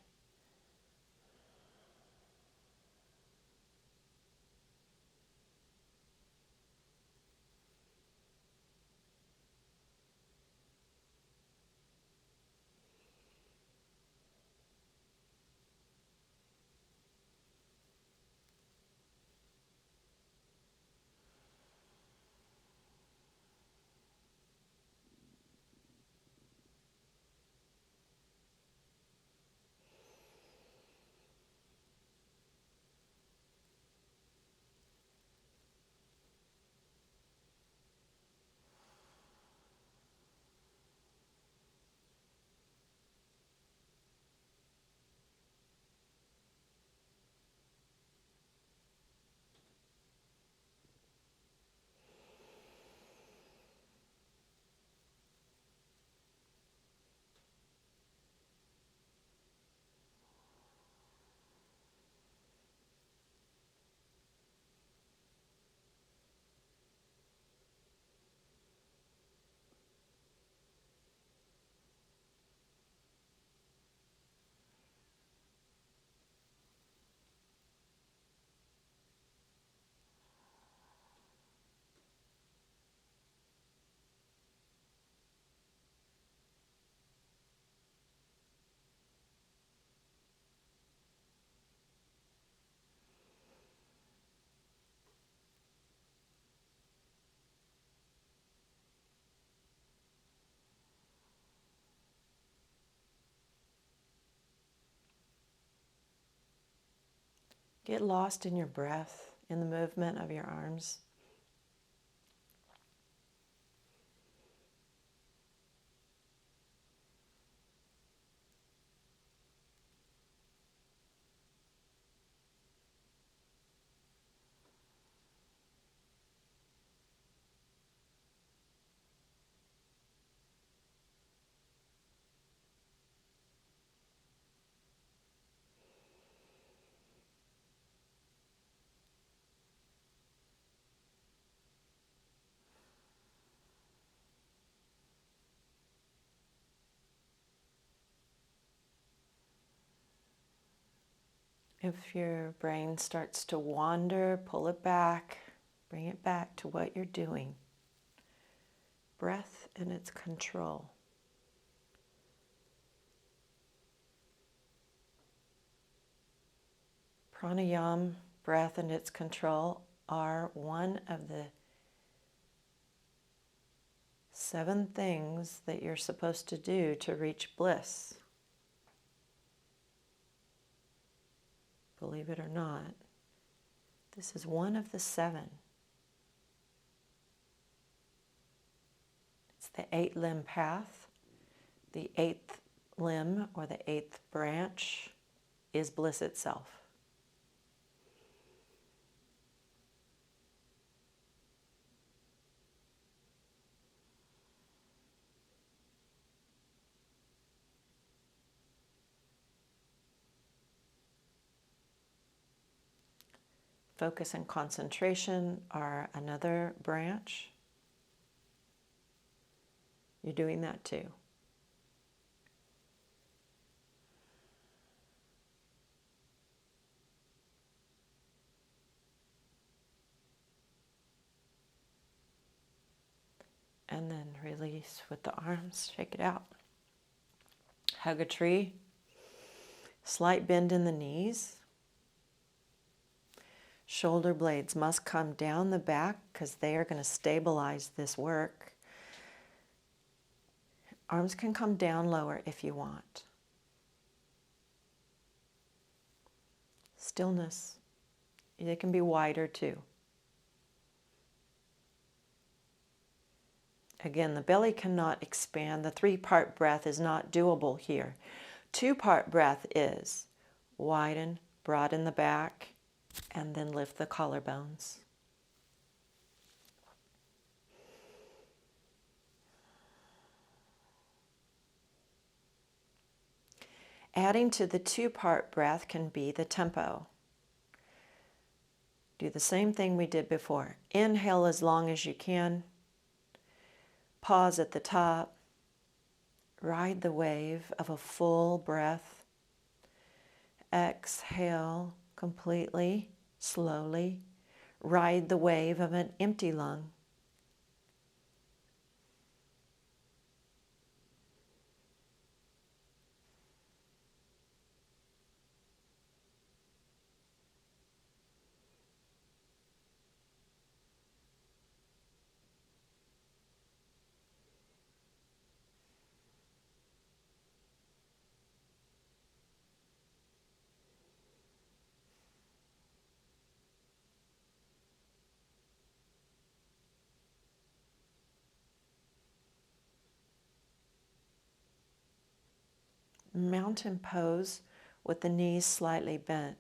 Get lost in your breath, in the movement of your arms. If your brain starts to wander, pull it back, bring it back to what you're doing. Breath and its control. Pranayama, breath and its control, are one of the 7 things that you're supposed to do to reach bliss. Believe it or not, this is one of the 7. It's the 8-limb path. The 8th limb, or the 8th branch, is bliss itself. Focus and concentration are another branch. You're doing that too. And then release with the arms, shake it out. Hug a tree. Slight bend in the knees. Shoulder blades must come down the back because they are going to stabilize this work. Arms can come down lower if you want. Stillness. They can be wider too. Again, the belly cannot expand. The 3-part breath is not doable here. 2-part breath is widen, broaden the back, and then lift the collarbones. Adding to the 2-part breath can be the tempo. Do the same thing we did before. Inhale as long as you can. Pause at the top. Ride the wave of a full breath. Exhale completely, slowly. Ride the wave of an empty lung. Mountain pose with the knees slightly bent.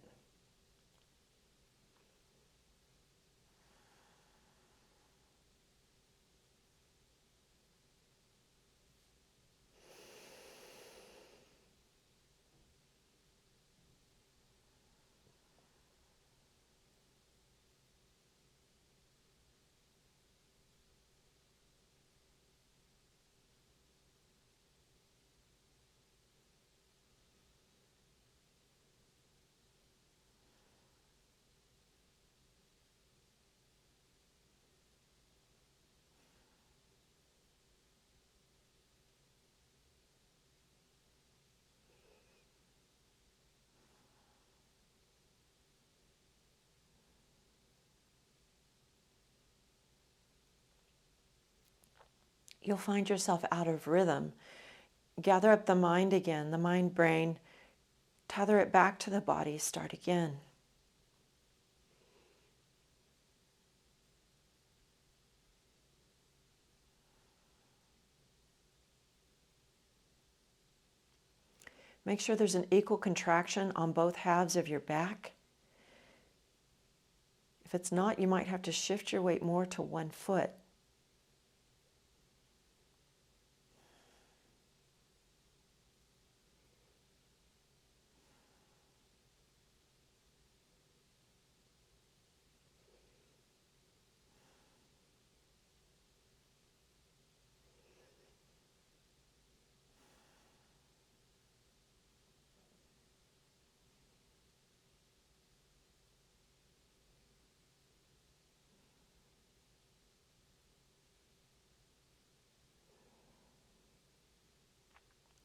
You'll find yourself out of rhythm. Gather up the mind again, the mind brain, tether it back to the body, start again. Make sure there's an equal contraction on both halves of your back. If it's not, you might have to shift your weight more to one foot.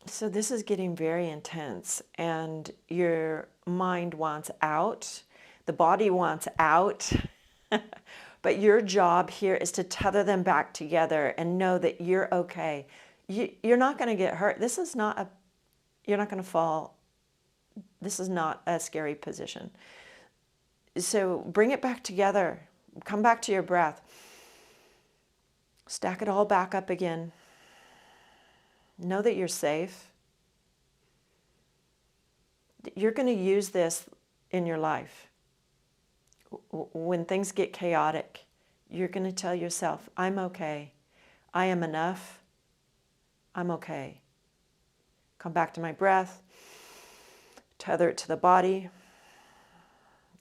So this is getting very intense, and your mind wants out, the body wants out, but your job here is to tether them back together and know that you're okay. You're not going to get hurt. This is not a, you're not going to fall. This is not a scary position. So bring it back together. Come back to your breath. Stack it all back up again. Know that you're safe. You're going to use this in your life. When things get chaotic, you're going to tell yourself, I'm okay. I am enough. I'm okay. Come back to my breath. Tether it to the body.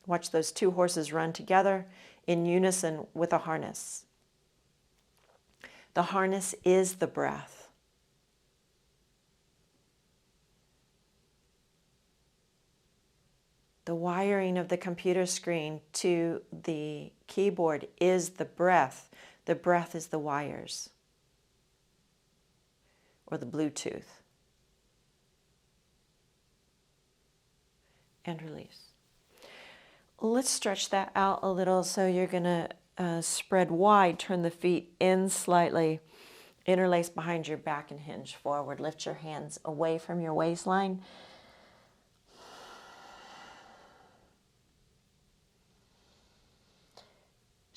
Watch those two horses run together in unison with a harness. The harness is the breath. The wiring of the computer screen to the keyboard is the breath. The breath is the wires or the Bluetooth. And release. Let's stretch that out a little. So you're going to spread wide, turn the feet in slightly, interlace behind your back and hinge forward. Lift your hands away from your waistline.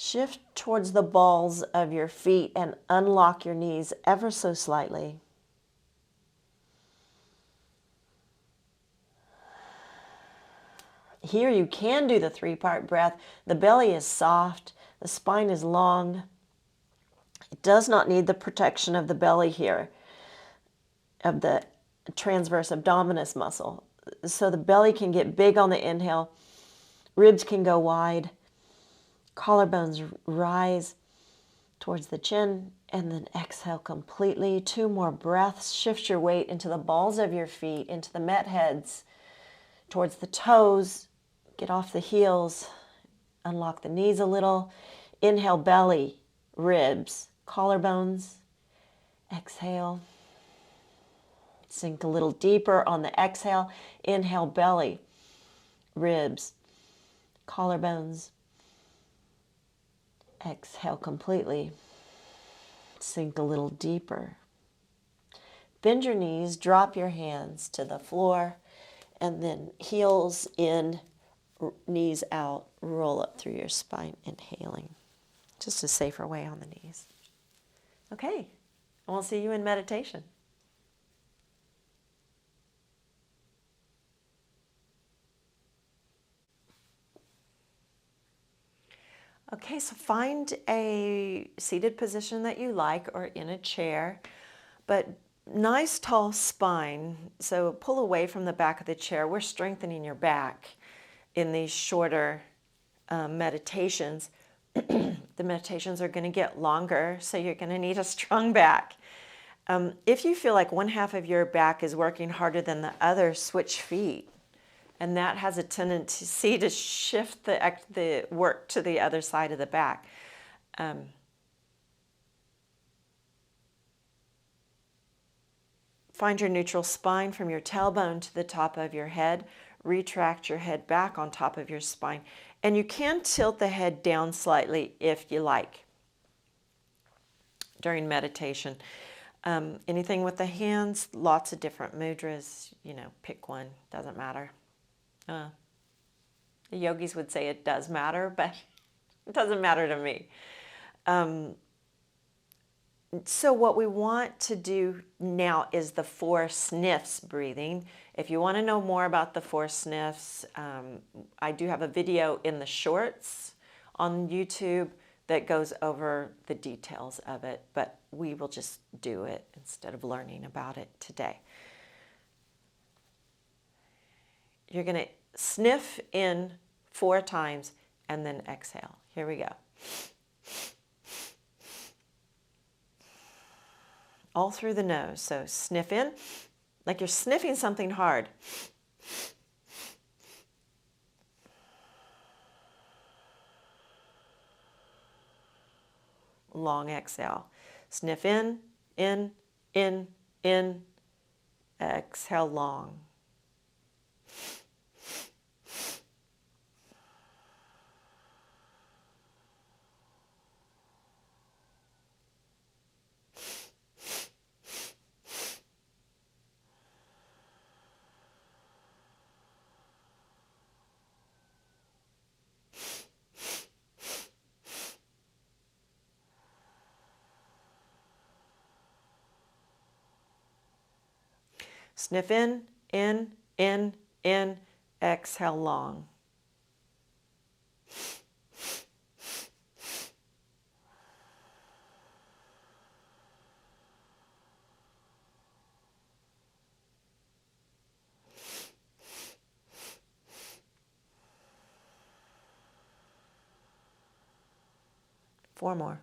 Shift towards the balls of your feet and unlock your knees ever so slightly. Here you can do the three-part breath. The belly is soft. The spine is long. It does not need the protection of the belly here, of the transverse abdominis muscle. So the belly can get big on the inhale. Ribs can go wide. Collarbones rise towards the chin, and then exhale completely. 2 more breaths. Shift your weight into the balls of your feet, into the mat heads, towards the toes. Get off the heels. Unlock the knees a little. Inhale, belly, ribs, collarbones. Exhale. Sink a little deeper on the exhale. Inhale, belly, ribs, collarbones. Exhale completely. Sink a little deeper. Bend your knees, drop your hands to the floor, and then heels in, knees out, roll up through your spine, inhaling. Just a safer way on the knees. Okay, and we'll see you in meditation. Okay, so find a seated position that you like or in a chair, but nice tall spine. So pull away from the back of the chair. We're strengthening your back in these shorter meditations. The meditations are going to get longer, so you're going to need a strong back. If you feel like one half of your back is working harder than the other, switch feet. And that has a tendency to shift the work to the other side of the back. Find your neutral spine from your tailbone to the top of your head. Retract your head back on top of your spine. And you can tilt the head down slightly if you like during meditation. Anything with the hands, lots of different mudras, pick one, doesn't matter. The yogis would say it does matter, but it doesn't matter to me. So what we want to do now is the 4 sniffs breathing. If you want to know more about the 4 sniffs, I do have a video in the shorts on YouTube that goes over the details of it, but we will just do it instead of learning about it today. You're going to sniff in 4 times and then exhale. Here we go. All through the nose. So sniff in, like you're sniffing something hard. Long exhale. Sniff in, in, exhale long. Sniff in, exhale long. Four more.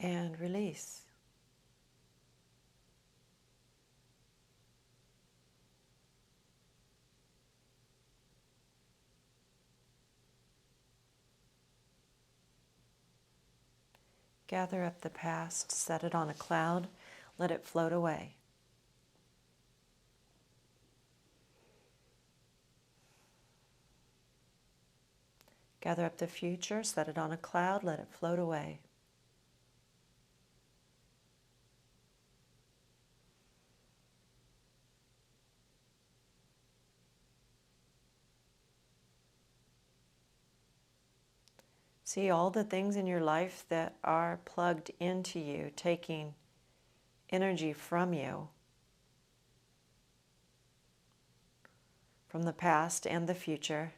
And release. Gather up the past, set it on a cloud, let it float away. Gather up the future, set it on a cloud, let it float away. See all the things in your life that are plugged into you, taking energy from you, from the past and the future,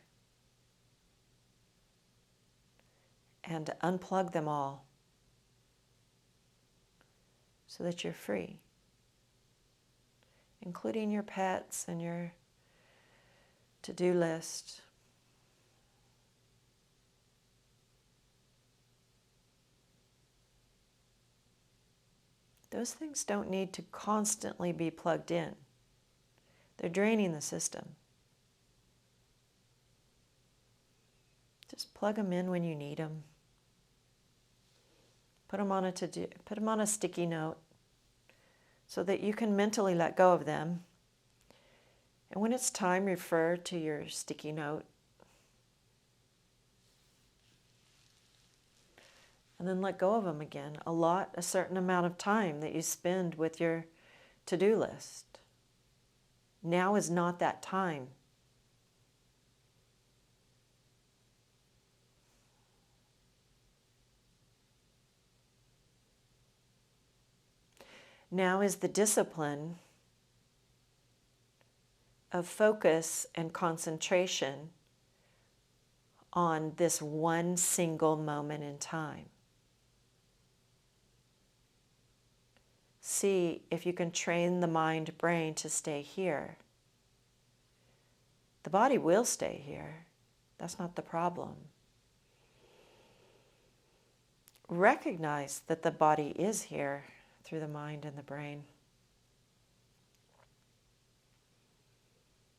and unplug them all so that you're free, including your pets and your to-do list. Those things don't need to constantly be plugged in. They're draining the system. Just plug them in when you need them. Put them on a sticky note so that you can mentally let go of them. And when it's time, refer to your sticky note. And then let go of them again. A certain amount of time that you spend with your to-do list. Now is not that time. Now is the discipline of focus and concentration on this one single moment in time. See if you can train the mind-brain to stay here. The body will stay here. That's not the problem. Recognize that the body is here through the mind and the brain.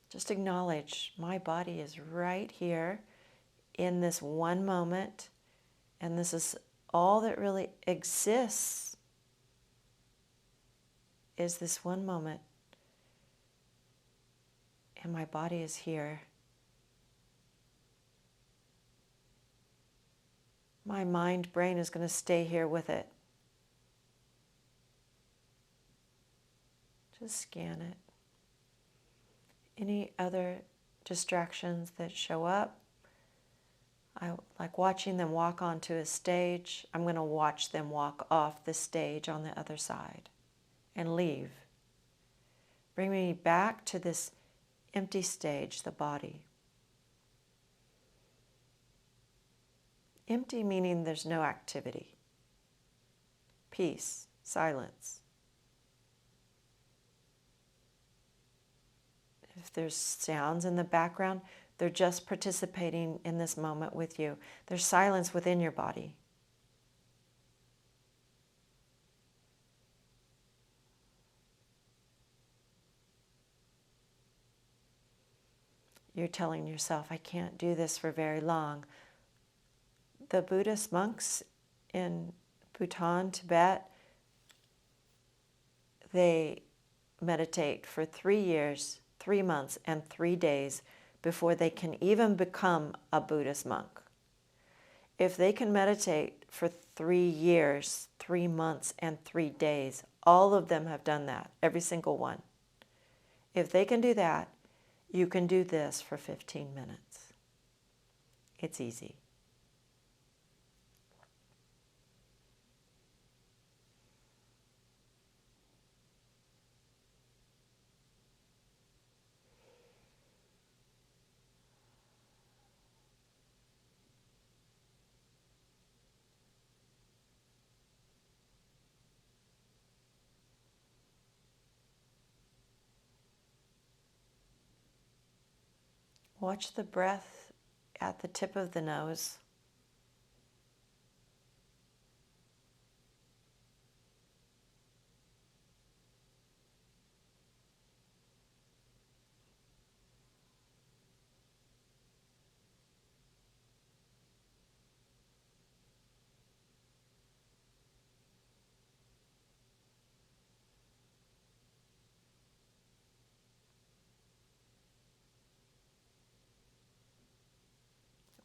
Just acknowledge my body is right here in this one moment, and this is all that really exists, is this one moment, and my body is here. My mind, brain is going to stay here with it. Just scan it. Any other distractions that show up, I like watching them walk onto a stage. I'm going to watch them walk off the stage on the other side and leave. Bring me back to this empty stage, the body. Empty meaning there's no activity. Peace, silence. If there's sounds in the background, they're just participating in this moment with you. There's silence within your body. You're telling yourself, I can't do this for very long. The Buddhist monks in Bhutan, Tibet, they meditate for 3 years, 3 months, and 3 days before they can even become a Buddhist monk. If they can meditate for 3 years, 3 months, and 3 days, all of them have done that, every single one. If they can do that, you can do this for 15 minutes. It's easy. Watch the breath at the tip of the nose.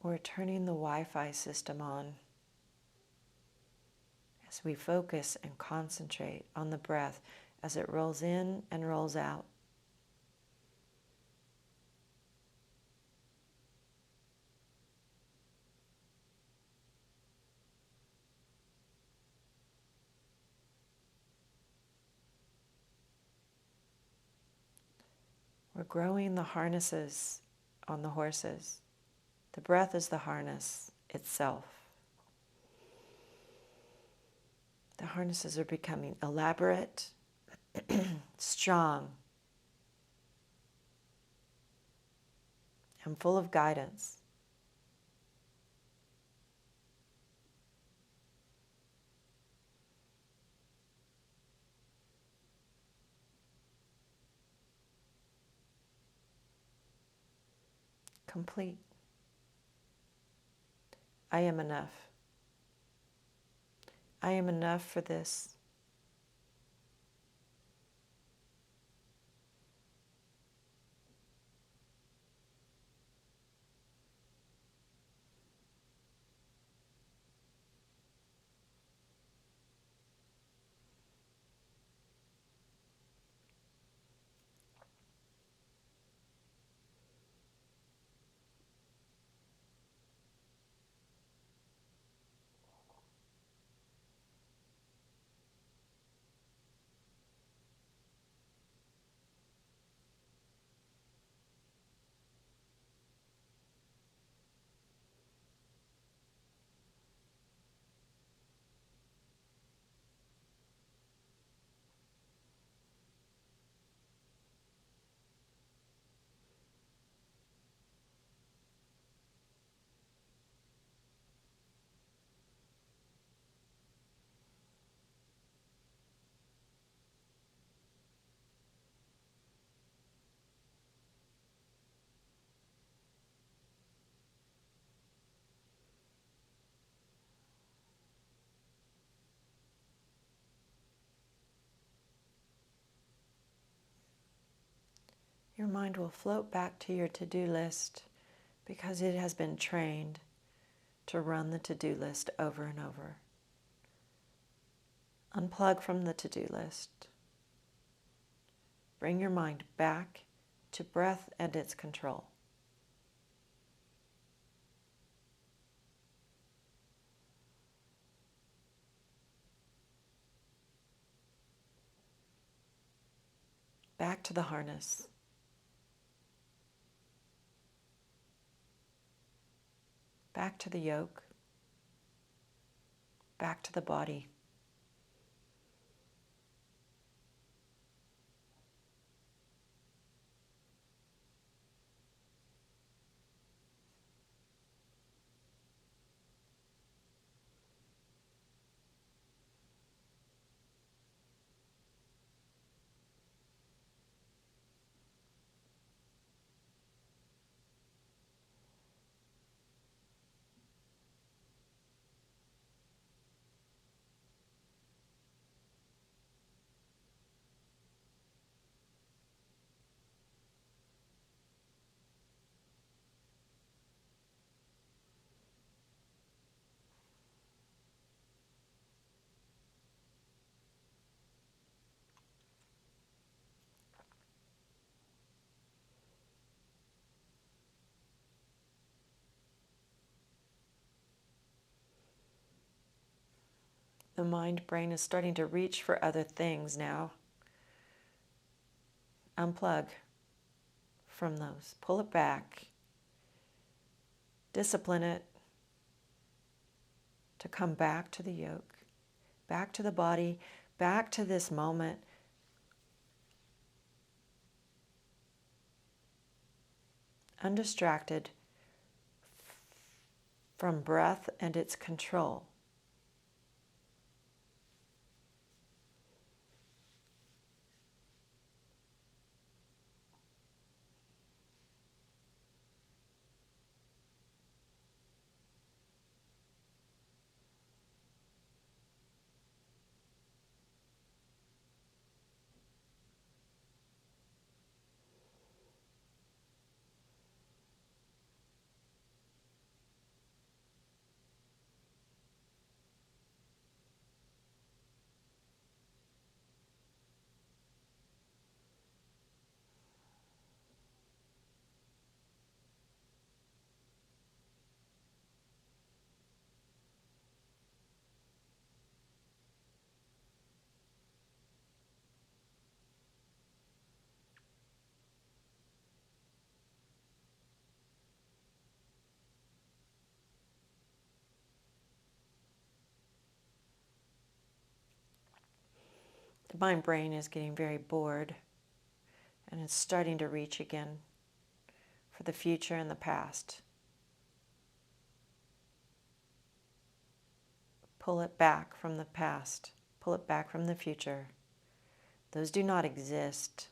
We're turning the Wi-Fi system on as we focus and concentrate on the breath as it rolls in and rolls out. We're growing the harnesses on the horses. The breath is the harness itself. The harnesses are becoming elaborate, strong, and full of guidance. Complete. I am enough. I am enough for this. your mind will float back to your to-do list because it has been trained to run the to-do list over and over. Unplug from the to-do list. Bring your mind back to breath and its control. Back to the harness. Back to the yoke. Back to the body. The mind-brain is starting to reach for other things now. Unplug from those. Pull it back. Discipline it to come back to the yoke, back to the body, back to this moment. Undistracted from breath and its control. The mind-brain is getting very bored and it's starting to reach again for the future and the past. Pull it back from the past. Pull it back from the future. Those do not exist.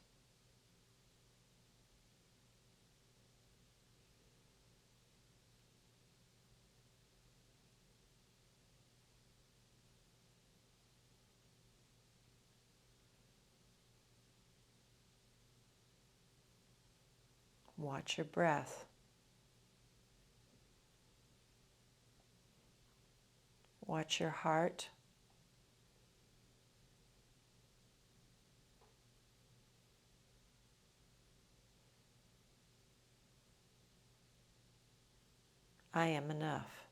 Watch your breath. Watch your heart. I am enough.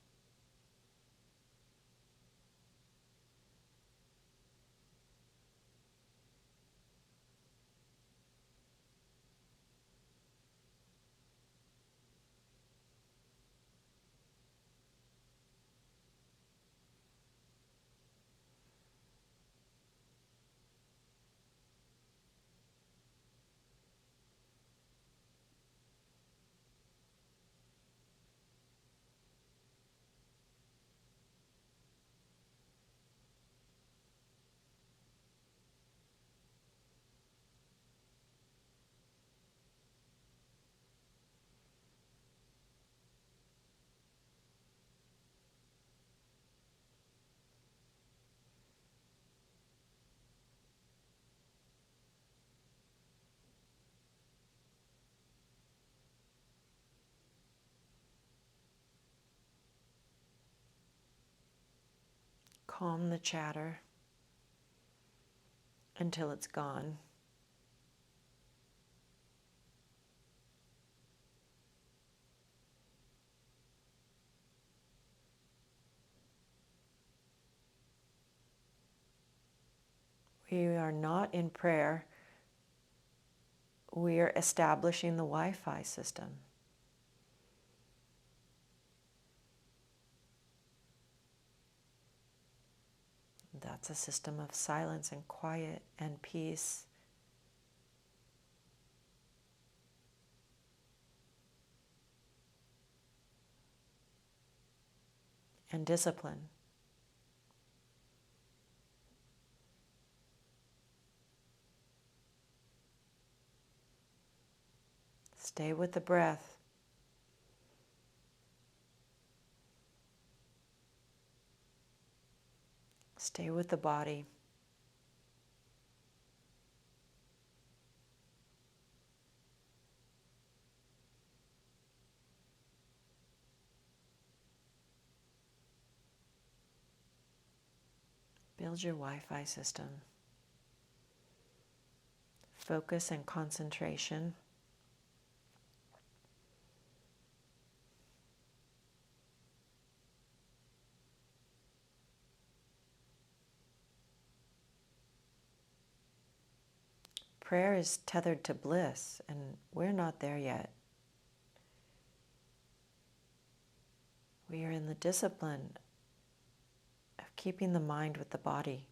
calm the chatter until it's gone. We are not in prayer. We are establishing the Wi-Fi system. That's a system of silence and quiet and peace. And discipline. Stay with the breath. Stay with the body. Build your Wi-Fi system. Focus and concentration. Prayer is tethered to bliss, and we're not there yet. We are in the discipline of keeping the mind with the body.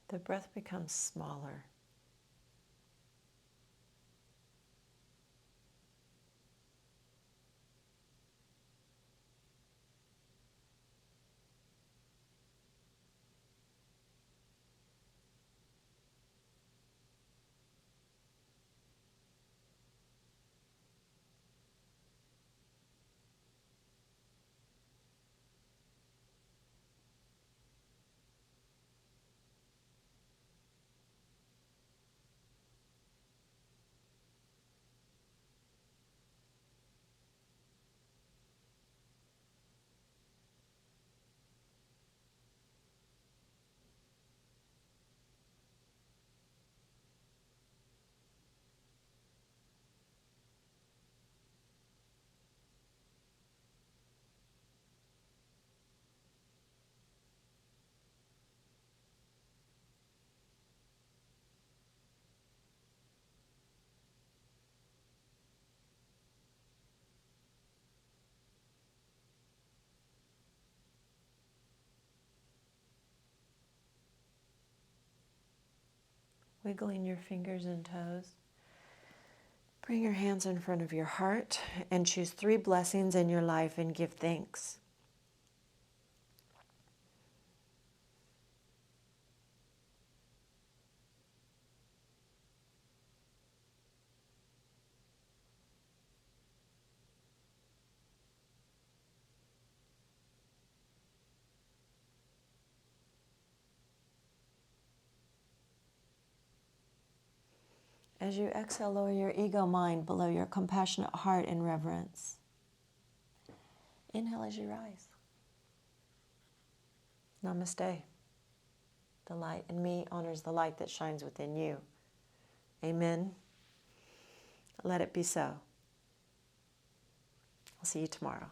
The breath becomes smaller. Wiggling your fingers and toes. Bring your hands in front of your heart and choose 3 blessings in your life and give thanks. As you exhale, lower your ego mind below your compassionate heart in reverence. Inhale as you rise. Namaste. The light in me honors the light that shines within you. Amen. Let it be so. I'll see you tomorrow.